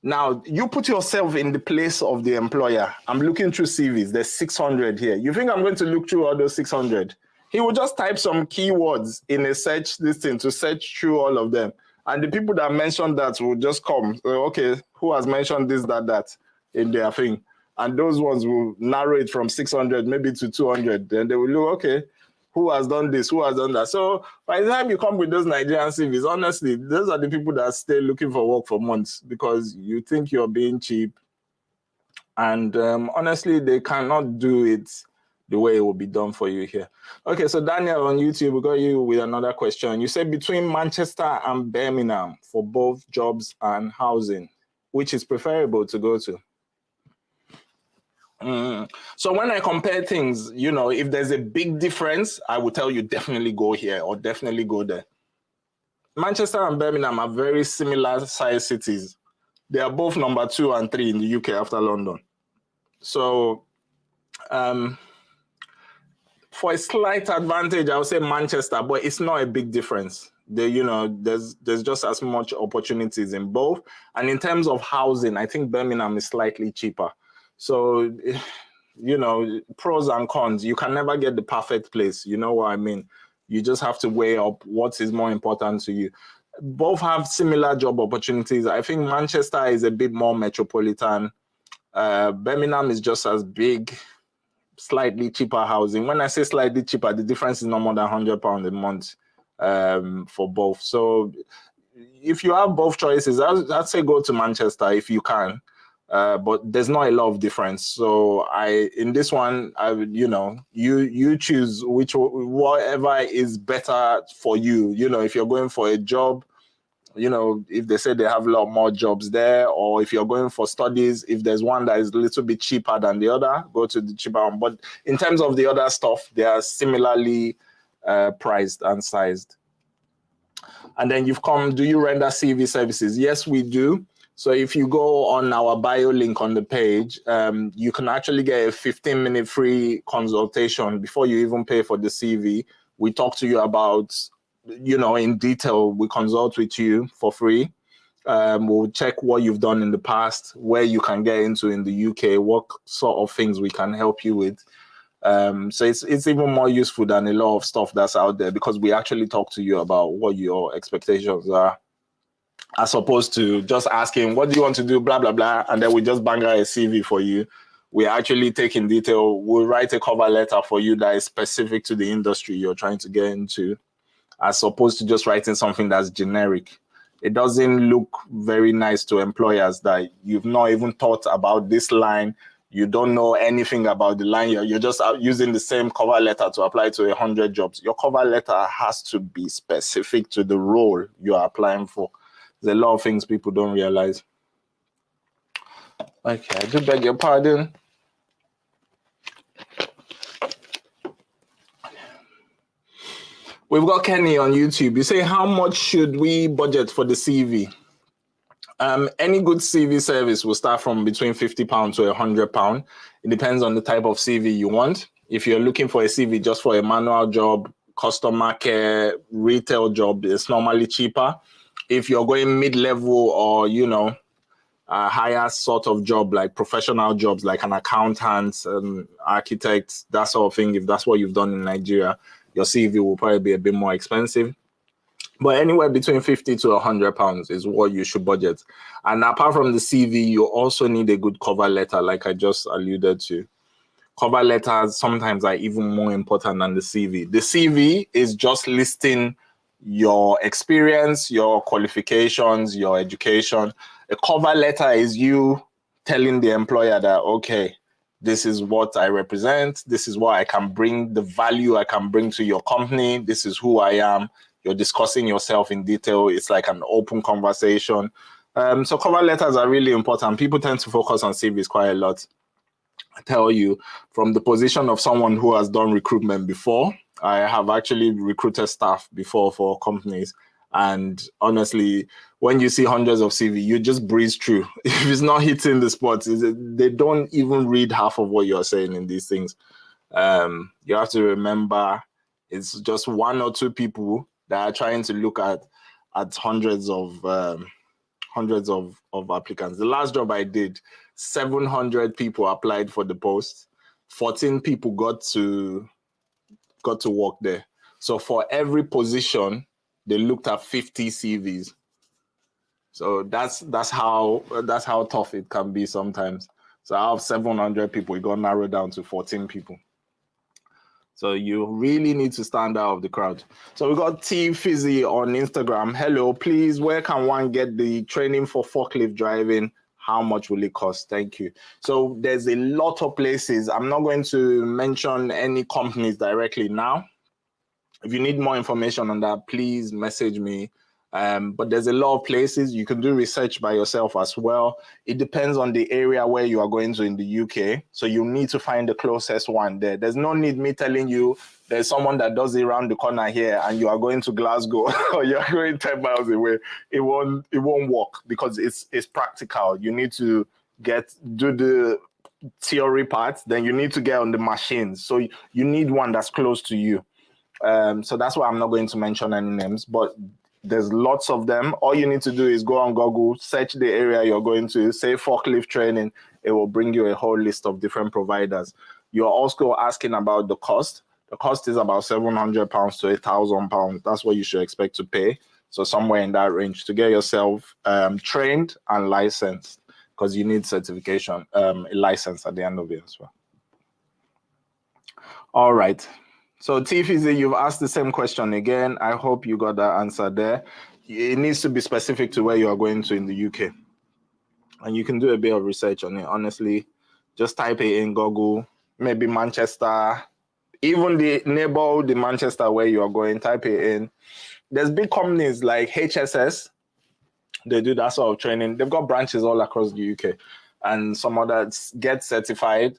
Now, you put yourself in the place of the employer. I'm looking through CVs. There's 600 here. You think I'm going to look through all those 600? He will just type some keywords in a search listing to search through all of them. And the people that mentioned that will just come. Okay, who has mentioned this, that in their thing? And those ones will narrow it from 600 maybe to 200. Then they will look, okay, who has done this, who has done that. So by the time you come with those Nigerian CVs, honestly, those are the people that stay looking for work for months because you think you're being cheap. And honestly, they cannot do it the way it will be done for you here. Okay, so Daniel on YouTube, we got you with another question. You said between Manchester and Birmingham for both jobs and housing, which is preferable to go to? So when I compare things, you know, if there's a big difference, I will tell you definitely go here or definitely go there. Manchester and Birmingham are very similar size cities. They are both number 2 and 3 in the UK after London. So for a slight advantage, I would say Manchester, but it's not a big difference. There's just as much opportunities in both. And in terms of housing, I think Birmingham is slightly cheaper. So, you know, pros and cons. You can never get the perfect place. You know what I mean? You just have to weigh up what is more important to you. Both have similar job opportunities. I think Manchester is a bit more metropolitan. Birmingham is just as big, slightly cheaper housing. When I say slightly cheaper, the difference is no more than £100 a month for both. So if you have both choices, I'd say go to Manchester if you can. But there's not a lot of difference. So in this one, I would, you choose whatever is better for you. You know, if you're going for a job, you know, if they say they have a lot more jobs there, or if you're going for studies, if there's one that is a little bit cheaper than the other, go to the cheaper one. But in terms of the other stuff, they are similarly priced and sized. And then do you render CV services? Yes, we do. So if you go on our bio link on the page, you can actually get a 15-minute free consultation before you even pay for the CV. We talk to you about, you know, in detail. We consult with you for free. We'll check what you've done in the past, where you can get into in the UK, what sort of things we can help you with. So it's even more useful than a lot of stuff that's out there, because we actually talk to you about what your expectations are, as opposed to just asking, what do you want to do, blah, blah, blah, and then we just bang out a CV for you. We actually take in detail. We'll write a cover letter for you that is specific to the industry you're trying to get into, as opposed to just writing something that's generic. It doesn't look very nice to employers that you've not even thought about this line. You don't know anything about the line. You're just using the same cover letter to apply to 100 jobs. Your cover letter has to be specific to the role you are applying for. There's a lot of things people don't realize. Okay, I do beg your pardon. We've got Kenny on YouTube. You say, how much should we budget for the CV? Any good CV service will start from between £50 to £100. It depends on the type of CV you want. If you're looking for a CV just for a manual job, customer care, retail job, it's normally cheaper. If you're going mid-level or, you know, a higher sort of job, like professional jobs, like an accountant, architect, that sort of thing, if that's what you've done in Nigeria, your CV will probably be a bit more expensive. But anywhere between £50 to £100 is what you should budget. And apart from the CV, you also need a good cover letter, like I just alluded to. Cover letters sometimes are even more important than the CV. The CV is just listing your experience, your qualifications, your education. A cover letter is you telling the employer that, okay, this is what I represent, this is what I can bring, the value I can bring to your company, this is who I am. You're discussing yourself in detail. It's like an open conversation. So cover letters are really important. People tend to focus on CVs quite a lot. I tell you, from the position of someone who has done recruitment before, I have actually recruited staff before for companies. And honestly, when you see hundreds of CV, you just breeze through. If it's not hitting the spots, they don't even read half of what you're saying in these things. You have to remember, it's just one or two people that are trying to look at hundreds of applicants. The last job I did, 700 people applied for the post. 14 people got to work there. So for every position, they looked at 50 CVs. So that's how tough it can be sometimes. So out of 700 people, it got narrowed down to 14 people. So you really need to stand out of the crowd. So we got T Fizzy on Instagram. Hello, please, where can one get the training for forklift driving? How much will it cost? Thank you. So there's a lot of places. I'm not going to mention any companies directly now. If you need more information on that, please message me. But there's a lot of places. You can do research by yourself as well. It depends on the area where you are going to in the UK. So you need to find the closest one there. There's no need me telling you there's someone that does it around the corner here and you are going to Glasgow or you're going 10 miles away. It won't work because it's practical. You need to do the theory part, then you need to get on the machines. So you need one that's close to you. So that's why I'm not going to mention any names, but there's lots of them. All you need to do is go on Google, search the area you're going to, say forklift training. It will bring you a whole list of different providers. You're also asking about the cost. The cost is about £700 to £1,000. That's what you should expect to pay. So somewhere in that range to get yourself trained and licensed, because you need certification, a license at the end of it as well. All right. So TFZ, you've asked the same question again. I hope you got that answer there. It needs to be specific to where you are going to in the UK. And you can do a bit of research on it. Honestly, just type it in Google, maybe Manchester, even the neighborhood, the Manchester where you are going, type it in. There's big companies like HSS. They do that sort of training. They've got branches all across the UK. And some others get certified,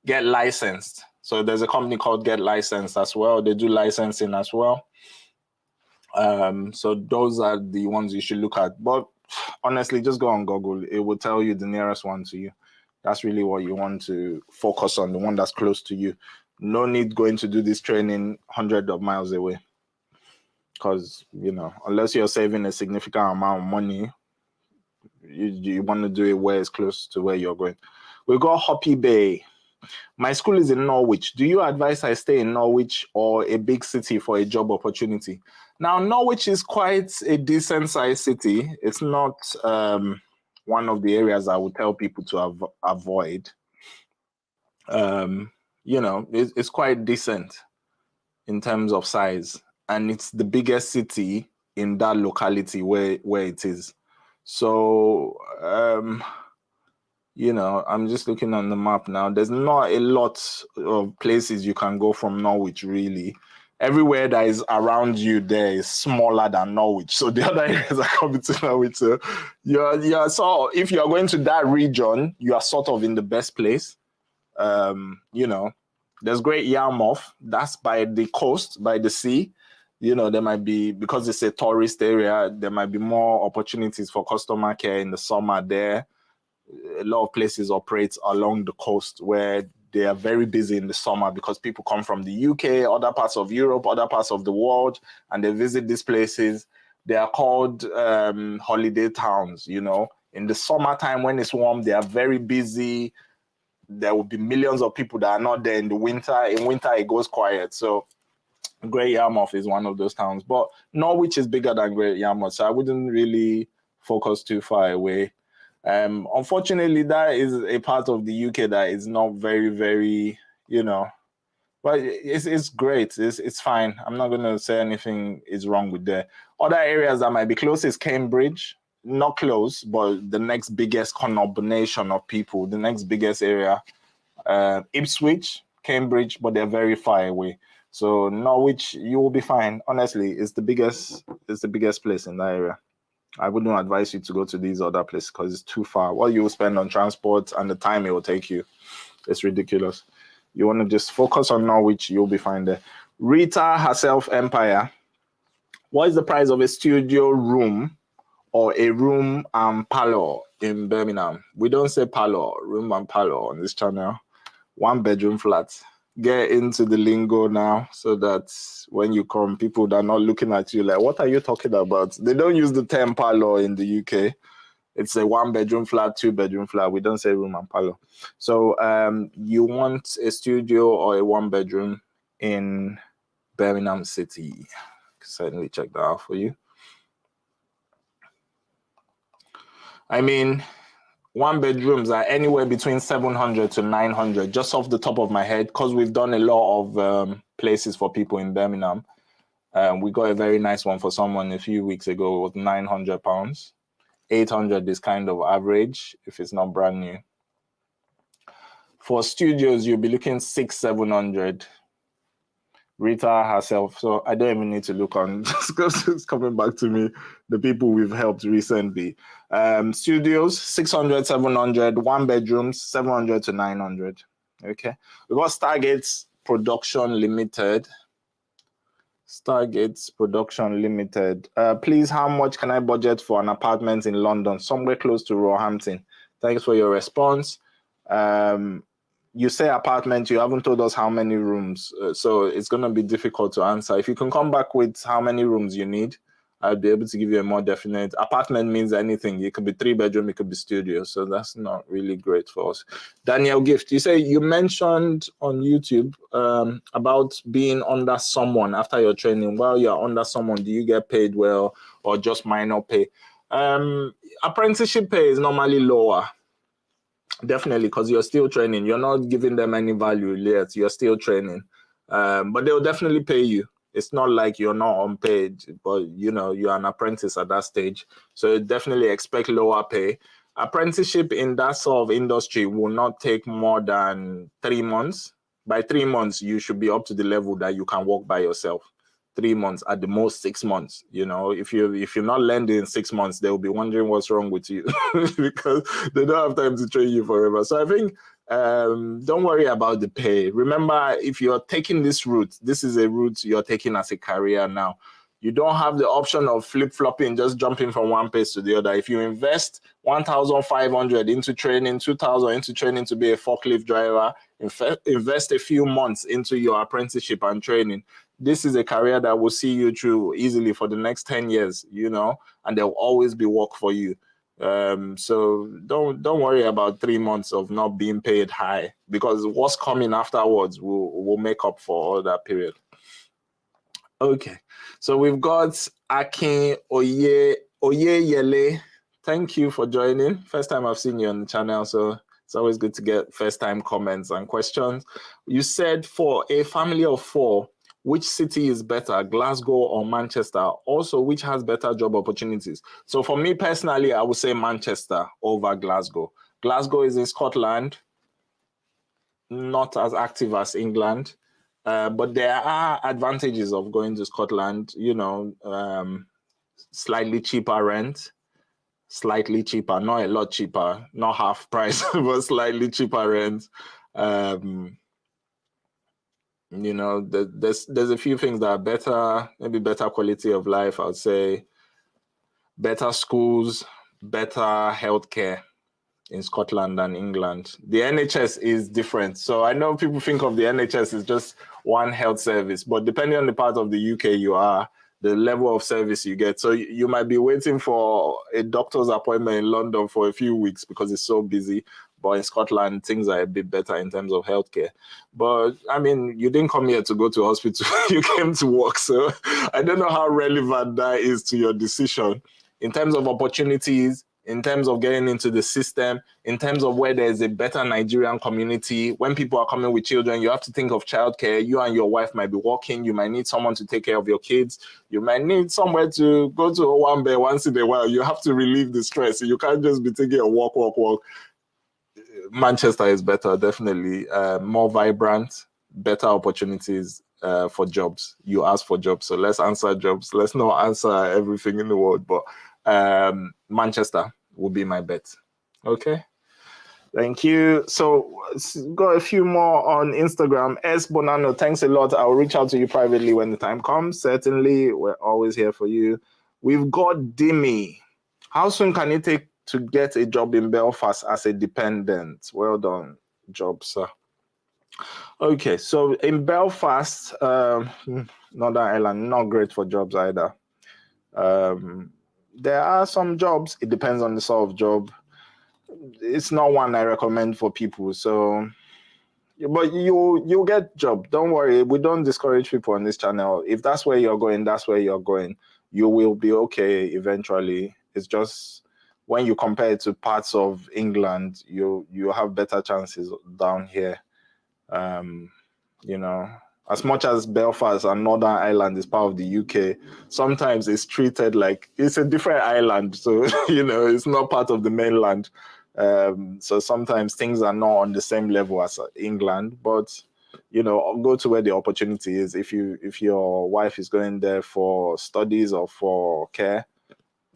get licensed. So there's a company called Get Licensed as well. They do licensing as well. So those are the ones you should look at. But honestly, just go on Google. It will tell you the nearest one to you. That's really what you want to focus on, the one that's close to you. No need going to do this training hundreds of miles away. Because, you know, unless you're saving a significant amount of money, you want to do it where it's close to where you're going. We got Hoppy Bay. My school is in Norwich. Do you advise I stay in Norwich or a big city for a job opportunity? Now, Norwich is quite a decent sized city. It's not one of the areas I would tell people to avoid. You know, it's quite decent in terms of size. And it's the biggest city in that locality where it is. So, you know, I'm just looking on the map now. There's not a lot of places you can go from Norwich, really. Everywhere that is around you there is smaller than Norwich. So the other areas are coming to Norwich. So so if you're going to that region, you are sort of in the best place. You know, there's Great Yarmouth. That's by the coast, by the sea. You know, there might be, because it's a tourist area, there might be more opportunities for customer care in the summer there. A lot of places operate along the coast where they are very busy in the summer because people come from the UK, other parts of Europe, other parts of the world, and they visit these places. They are called holiday towns, you know. In the summertime when it's warm, they are very busy. There will be millions of people that are not there in the winter. In winter, it goes quiet. So Great Yarmouth is one of those towns. But Norwich is bigger than Great Yarmouth, so I wouldn't really focus too far away. Unfortunately, that is a part of the UK that is not very, very, you know, but it's great. It's fine. I'm not going to say anything is wrong with there. Other areas that might be close is Cambridge. Not close, but the next biggest combination of people, the next biggest area, Ipswich, Cambridge, but they're very far away. So Norwich, you will be fine. Honestly, it's the biggest place in that area. I wouldn't advise you to go to these other places because it's too far. What you will spend on transport and the time it will take you, it's ridiculous. You want to just focus on Norwich, you'll be fine there. Rita herself, Empire. What is the price of a studio room or a room and parlor in Birmingham? We don't say parlor, room and parlor on this channel. 1 bedroom flat. Get into the lingo now so that when you come, people that are not looking at you like, what are you talking about? They don't use the term parlor in the UK. It's a 1 bedroom flat, 2 bedroom flat. We don't say room and parlor. So you want a studio or a 1 bedroom in Birmingham City. Certainly check that out for you. I mean, one bedrooms are anywhere between 700 to 900, just off the top of my head, because we've done a lot of places for people in Birmingham. We got a very nice one for someone a few weeks ago. It was £900. 800 is kind of average if it's not brand new. For studios, you'll be looking 600-700. Rita herself, so I don't even need to look on, just because it's coming back to me, the people we've helped recently. Studios, 600-700, one bedrooms, 700 to 900. Okay, we got Stargates Production Limited. Stargates Production Limited. Please, how much can I budget for an apartment in London, somewhere close to Roehampton? Thanks for your response. You say apartment, you haven't told us how many rooms, so it's going to be difficult to answer. If you can come back with how many rooms you need, I'll be able to give you a more definite. Apartment means anything. It could be 3-bedroom, it could be studio, so that's not really great for us. Daniel Gift, you say you mentioned on YouTube about being under someone after your training. While you're under someone, do you get paid well or just minor pay? Apprenticeship pay is normally lower. Definitely, because you're still training. You're not giving them any value yet. You're still training. But they'll definitely pay you. It's not like you're not unpaid, but you know, you're an apprentice at that stage. So definitely expect lower pay. Apprenticeship in that sort of industry will not take more than 3 months. By 3 months, you should be up to the level that you can work by yourself. 3 months, at the most 6 months. You know, if you're not learning in 6 months, they will be wondering what's wrong with you because they don't have time to train you forever. So I think don't worry about the pay. Remember, if you're taking this route, this is a route you're taking as a career now. You don't have the option of flip-flopping, just jumping from one place to the other. If you invest 1,500 into training, 2,000 into training to be a forklift driver, invest a few months into your apprenticeship and training, this is a career that will see you through easily for the next 10 years, you know, and there will always be work for you. So don't worry about 3 months of not being paid high, because what's coming afterwards will make up for all that period. Okay, so we've got Akin Oyeyele. Thank you for joining. First time I've seen you on the channel, so it's always good to get first-time comments and questions. You said for a family of 4, which city is better, Glasgow or Manchester? Also, which has better job opportunities? So for me personally, I would say Manchester over Glasgow. Glasgow is in Scotland, not as active as England, but there are advantages of going to Scotland, you know, slightly cheaper rent, slightly cheaper, not a lot cheaper, not half price, but slightly cheaper rent. You know, there's a few things that are better, maybe better quality of life, I would say. Better schools, better healthcare in Scotland than England. The NHS is different. So I know people think of the NHS as just one health service, but depending on the part of the UK you are, the level of service you get. So you might be waiting for a doctor's appointment in London for a few weeks because it's so busy. But in Scotland, things are a bit better in terms of healthcare. But I mean, you didn't come here to go to hospital, you came to work. So I don't know how relevant that is to your decision. In terms of opportunities, in terms of getting into the system, in terms of where there's a better Nigerian community, when people are coming with children, you have to think of childcare. You and your wife might be working. You might need someone to take care of your kids. You might need somewhere to go to Owambe once in a while. You have to relieve the stress. You can't just be taking a walk. Manchester is better, definitely. More vibrant, better opportunities for jobs. You ask for jobs, so let's answer jobs. Let's not answer everything in the world, but Manchester would be my bet. Okay, thank you. So got a few more on Instagram. S Bonano, thanks a lot. I'll reach out to you privately when the time comes. Certainly, we're always here for you. We've got Dimi. How soon can it take to get a job in Belfast as a dependent? Well done, job, sir. Okay, so in Belfast, Northern Ireland, not great for jobs either. There are some jobs. It depends on the sort of job. It's not one I recommend for people. So, but you'll get job. Don't worry. We don't discourage people on this channel. If that's where you're going, that's where you're going. You will be okay eventually. It's just when you compare it to parts of England, you have better chances down here. You know, as much as Belfast and Northern Ireland is part of the UK, sometimes it's treated like it's a different island. So, you know, it's not part of the mainland. So sometimes things are not on the same level as England, but, you know, go to where the opportunity is. If your wife is going there for studies or for care,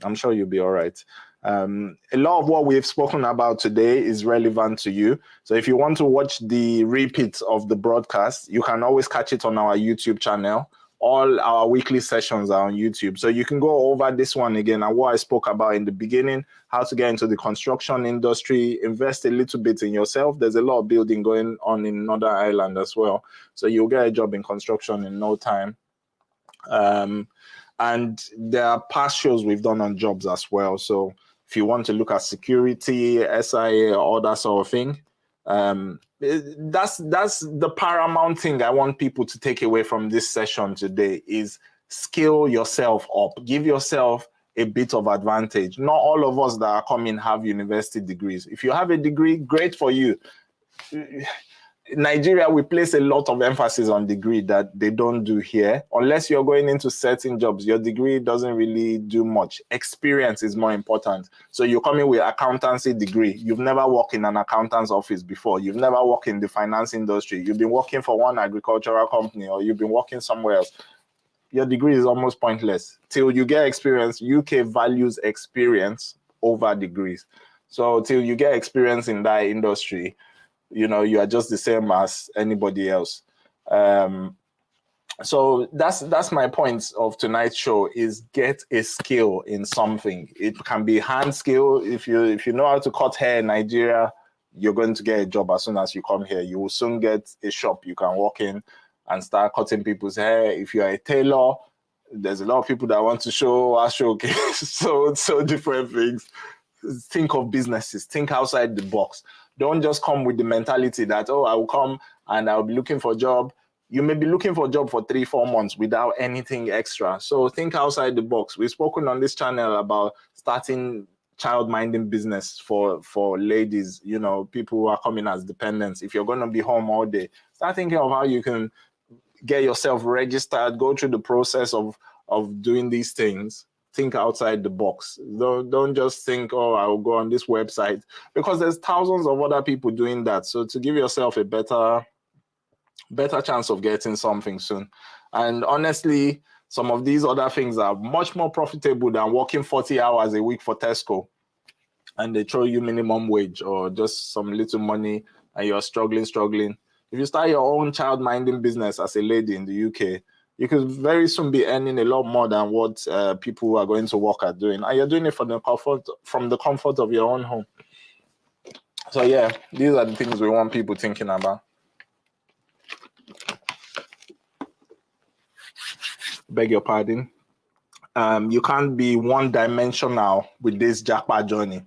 I'm sure you'll be all right. A lot of what we've spoken about today is relevant to you. So if you want to watch the repeats of the broadcast, you can always catch it on our YouTube channel. All our weekly sessions are on YouTube. So you can go over this one again and what I spoke about in the beginning, how to get into the construction industry, invest a little bit in yourself. There's a lot of building going on in Northern Ireland as well. So you'll get a job in construction in no time. And there are past shows we've done on jobs as well. So if you want to look at security, SIA, all that sort of thing, that's the paramount thing I want people to take away from this session today is skill yourself up. Give yourself a bit of advantage. Not all of us that are coming have university degrees. If you have a degree, great for you. Nigeria, we place a lot of emphasis on degree that they don't do here. Unless you're going into certain jobs, your degree doesn't really do much. Experience is more important. So you're coming with accountancy degree. You've never worked in an accountant's office before. You've never worked in the finance industry. You've been working for one agricultural company or you've been working somewhere else. Your degree is almost pointless. Till you get experience, UK values experience over degrees. So till you get experience in that industry, you know, you are just the same as anybody else. So that's my point of tonight's show is get a skill in something. It can be hand skill. If you know how to cut hair in Nigeria, you're going to get a job as soon as you come here. You will soon get a shop you can walk in and start cutting people's hair. If you're a tailor, there's a lot of people that want to showcase so different things. Think of businesses, think outside the box. Don't just come with the mentality that, oh, I will come and I'll be looking for a job. You may be looking for a job for 3-4 months without anything extra. So think outside the box. We've spoken on this channel about starting child-minding business for ladies, you know, people who are coming as dependents. If you're going to be home all day, start thinking of how you can get yourself registered, go through the process of doing these things. Think outside the box. Don't just think, oh, I'll go on this website, because there's thousands of other people doing that. So to give yourself a better chance of getting something soon. And honestly, some of these other things are much more profitable than working 40 hours a week for Tesco and they throw you minimum wage or just some little money and you're struggling. If you start your own child-minding business as a lady in the UK, you could very soon be earning a lot more than what people who are going to work are doing. And you're doing it from the comfort of your own home. So yeah, these are the things we want people thinking about. Beg your pardon. You can't be one-dimensional with this jackpot journey.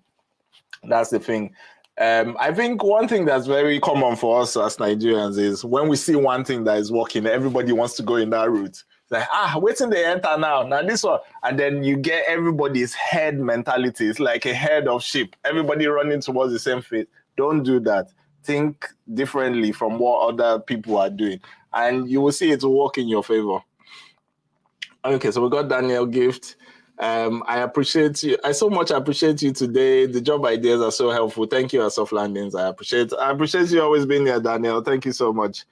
That's the thing. I think one thing that's very common for us as Nigerians is when we see one thing that is working, everybody wants to go in that route. It's like, wait till they enter now this one. And then you get everybody's head mentality. It's like a herd of sheep. Everybody running towards the same fate. Don't do that. Think differently from what other people are doing. And you will see it will work in your favor. Okay, so we got Daniel Gift. I appreciate you. I so much appreciate you today. The job ideas are so helpful. Thank you, Softlandings. I appreciate you always being here, Daniel. Thank you so much.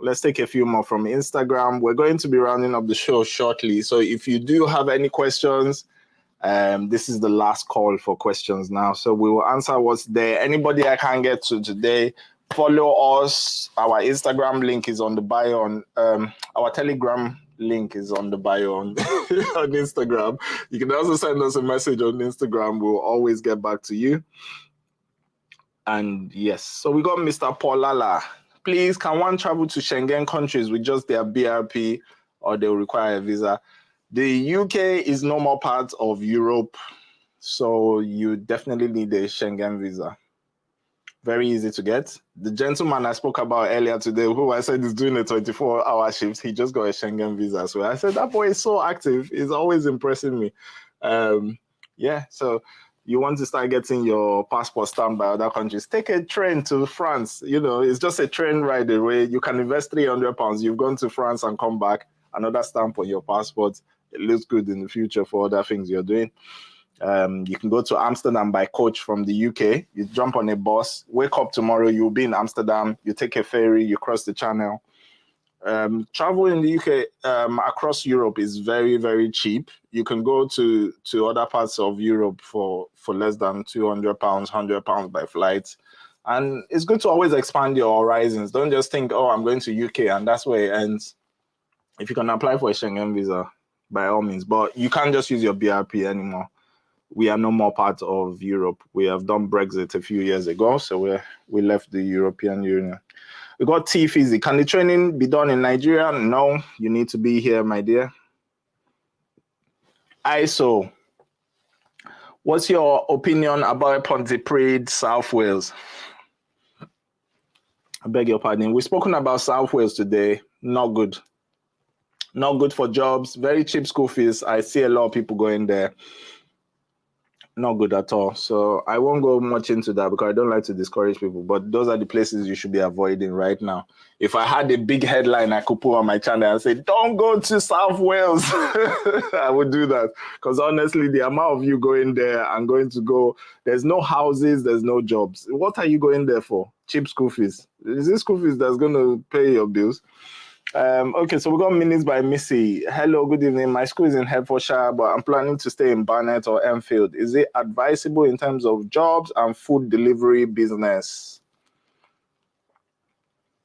Let's take a few more from Instagram. We're going to be rounding up the show shortly. So if you do have any questions, this is the last call for questions now. So we will answer what's there. Anybody I can't get to today, follow us. Our Instagram link is on the bio. On our Telegram link is on the bio on Instagram. You can also send us a message on Instagram. We'll always get back to you. And yes, so we got Mr. Paulala. Please, can one travel to Schengen countries with just their BRP or they'll require a visa? The UK is no more part of Europe, so you definitely need a Schengen visa. Very easy to get. The gentleman I spoke about earlier today, who I said is doing a 24-hour shift, he just got a Schengen visa. So I said, that boy is so active. He's always impressing me. Yeah, so you want to start getting your passport stamped by other countries, take a train to France. You know, it's just a train ride away. You can invest £300. You've gone to France and come back, another stamp on your passport. It looks good in the future for other things you're doing. You can go to Amsterdam by coach from the UK. You jump on a bus, wake up tomorrow, you'll be in Amsterdam, you take a ferry, you cross the channel. Travel in the UK across Europe is very, very cheap. You can go to other parts of Europe for less than £200, £100 by flight. And it's good to always expand your horizons. Don't just think, oh, I'm going to UK and that's where it ends. If you can apply for a Schengen visa, by all means, but you can't just use your BRP anymore. We are no more part of Europe. We have done Brexit a few years ago, so we left the European Union. We got T-Physics. Can the training be done in Nigeria? No, you need to be here, my dear. ISO. What's your opinion about Pontypridd, South Wales? I beg your pardon. We've spoken about South Wales today. Not good. Not good for jobs. Very cheap school fees. I see a lot of people going there. Not good at all. So I won't go much into that because I don't like to discourage people, but those are the places you should be avoiding right now. If I had a big headline I could put on my channel and say, don't go to South Wales, I would do that. Because honestly, the amount of you going there and going to go, there's no houses, there's no jobs. What are you going there for? Cheap school fees. Is this school fees that's going to pay your bills? Okay, so we got minutes by Missy. Hello, good evening. My school is in Hertfordshire, but I'm planning to stay in Barnet or Enfield. Is it advisable in terms of jobs and food delivery business?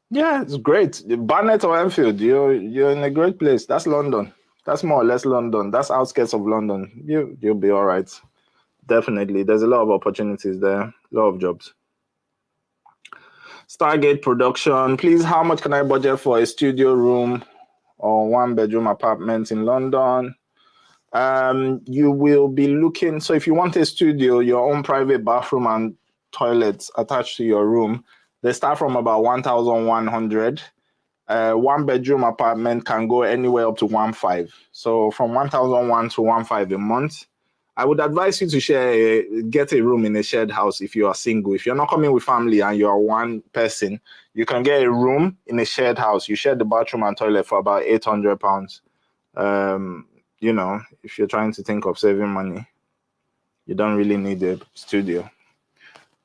Yeah, it's great. Barnet or Enfield, you're in a great place. That's London. That's more or less London. That's outskirts of London. You'll be all right. Definitely. There's a lot of opportunities there, a lot of jobs. Stargate Production, please, how much can I budget for a studio room or one-bedroom apartment in London? You will be looking, so if you want a studio, your own private bathroom and toilets attached to your room, they start from about 1,100. One-bedroom apartment can go anywhere up to 1.5. So from 1,001 to 1.5 a month. I would advise you to get a room in a shared house if you are single. If you're not coming with family and you're one person, you can get a room in a shared house. You share the bathroom and toilet for about £800. You know, if you're trying to think of saving money, you don't really need a studio.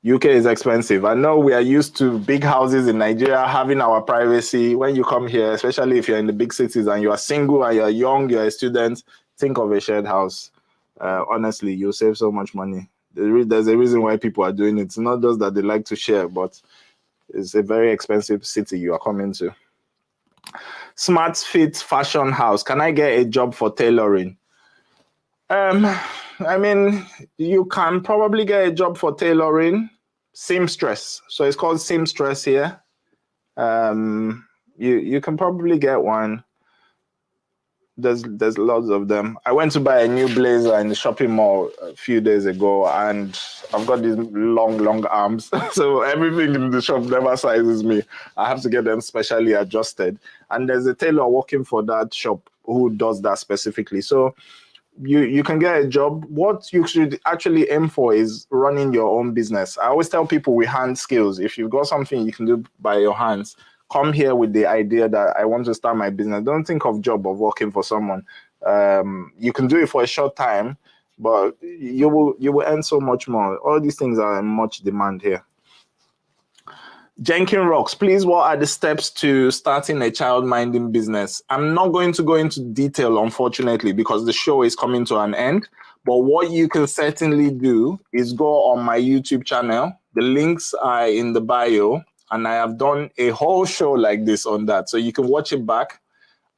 UK is expensive. I know we are used to big houses in Nigeria, having our privacy. When you come here, especially if you're in the big cities and you are single and you're young, you're a student, think of a shared house. Honestly, you'll save so much money. There's a reason why people are doing it. It's not just that they like to share, but it's a very expensive city you are coming to. Smart Fit Fashion House. Can I get a job for tailoring? I mean, you can probably get a job for tailoring. Seamstress. So it's called seamstress here. You can probably get one. There's lots of them. I went to buy a new blazer in the shopping mall a few days ago, and I've got these long arms. So everything in the shop never sizes me. I have to get them specially adjusted. And there's a tailor working for that shop who does that specifically. So you can get a job. What you should actually aim for is running your own business. I always tell people with hand skills, if you've got something you can do by your hands, come here with the idea that I want to start my business. Don't think of job of working for someone. You can do it for a short time, but you will earn so much more. All these things are in much demand here. Jenkin Rocks, please, what are the steps to starting a child minding business? I'm not going to go into detail, unfortunately, because the show is coming to an end. But what you can certainly do is go on my YouTube channel. The links are in the bio. And I have done a whole show like this on that. So you can watch it back.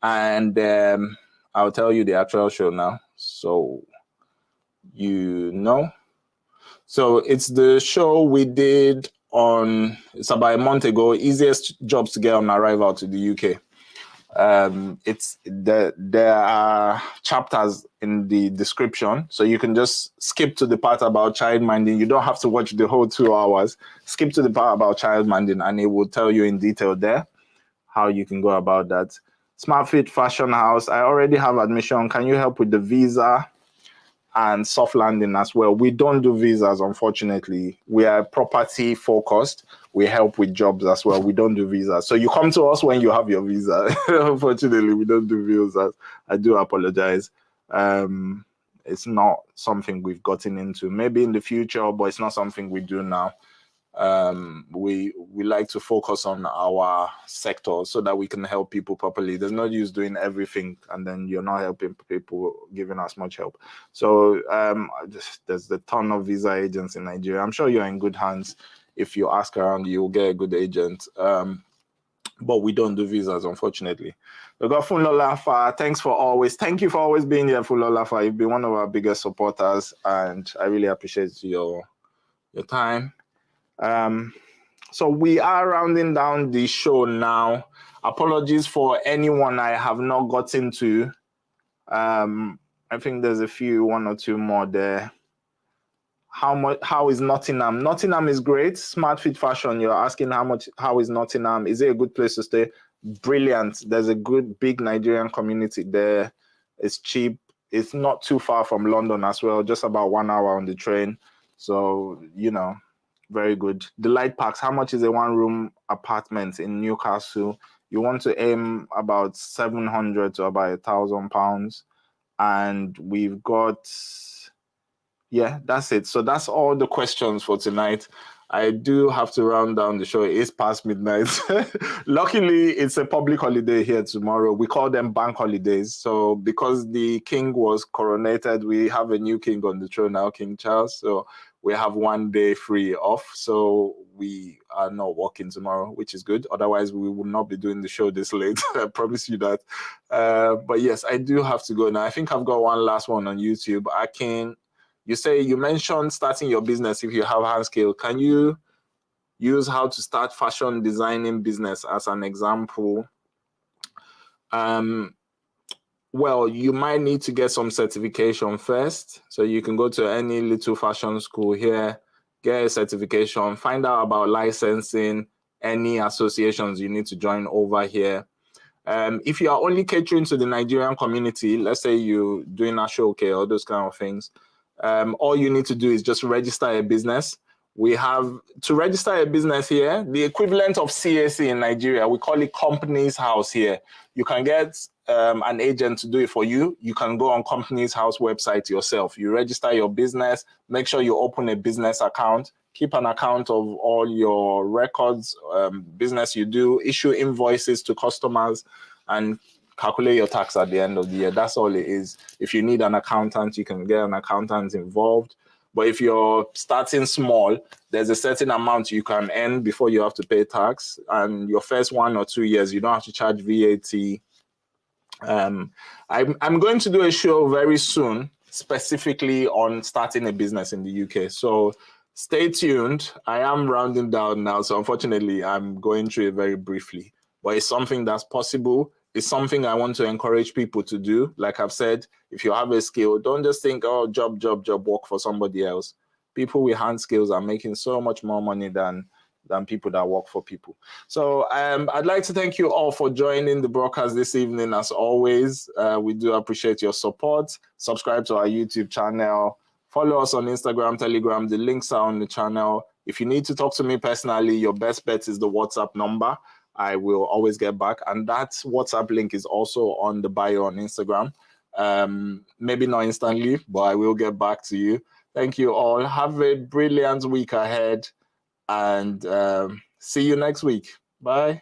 And I'll tell you the actual show now. So you know. So it's the show we did it's about a month ago, easiest jobs to get on arrival to the UK. There are chapters in the description, so you can just skip to the part about child minding. You don't have to watch the whole 2 hours. Skip to the part about child minding, and it will tell you in detail there how you can go about that. Smart Fit Fashion House, I already have admission. Can you help with the visa? and soft landing as well. We don't do visas, unfortunately. We are property focused. We help with jobs as well. We don't do visas. So you come to us when you have your visa. Unfortunately, we don't do visas. I do apologize. It's not something we've gotten into. Maybe in the future, but it's not something we do now. We like to focus on our sector so that we can help people properly. There's no use doing everything and then you're not helping people, giving us much help. So there's a ton of visa agents in Nigeria. I'm sure you're in good hands. If you ask around, you'll get a good agent. But we don't do visas, unfortunately. We got Funlolafa. Thank you for always being here, Funlolafa. You've been one of our biggest supporters, and I really appreciate your time. So we are rounding down the show now. Apologies for anyone I have not gotten to. I think there's one or two more there. How is Nottingham? Nottingham is great. Smart Fit Fashion, you're asking how is Nottingham? Is it a good place to stay? Brilliant. There's a good big Nigerian community there. It's cheap. It's not too far from London as well, just about 1 hour on the train. So, very good. Delight Parks, how much is a 1-room apartment in Newcastle? You want to aim about 700 to about £1,000. And we've got, yeah, that's it. So that's all the questions for tonight. I do have to round down the show. It is past midnight. Luckily, it's a public holiday here tomorrow. We call them bank holidays. So because the king was coronated, we have a new king on the throne now, King Charles. So we have 1 day free off. So we are not working tomorrow, which is good. Otherwise, we would not be doing the show this late. I promise you that. But yes, I do have to go now. I think I've got one last one on YouTube. You mentioned starting your business if you have hand skill. Can you use how to start fashion designing business as an example? Well, you might need to get some certification first. So you can go to any little fashion school here, get a certification, find out about licensing, any associations you need to join over here. If you are only catering to the Nigerian community, let's say you're doing a show, okay, or those kind of things, all you need to do is just register a business. We have to register a business here, the equivalent of CAC in Nigeria. We call it Companies House here. You can get an agent to do it for you. You can go on Companies House website yourself. You register your business, make sure you open a business account, keep an account of all your records, business you do, issue invoices to customers, and calculate your tax at the end of the year. That's all it is. If you need an accountant, you can get an accountant involved. But if you're starting small, there's a certain amount you can earn before you have to pay tax. And your first 1 or 2 years, you don't have to charge VAT. I'm going to do a show very soon, specifically on starting a business in the UK. So stay tuned. I am rounding down now. So unfortunately, I'm going through it very briefly. But it's something that's possible. It's something I want to encourage people to do. Like I've said, if you have a skill, don't just think, oh, job, work for somebody else. People with hand skills are making so much more money than people that work for people. So I'd like to thank you all for joining the broadcast this evening. As always, we do appreciate your support. Subscribe to our YouTube channel. Follow us on Instagram, Telegram. The links are on the channel. If you need to talk to me personally, your best bet is the WhatsApp number. I will always get back. And that WhatsApp link is also on the bio on Instagram. Maybe not instantly, but I will get back to you. Thank you all. Have a brilliant week ahead, and see you next week. Bye.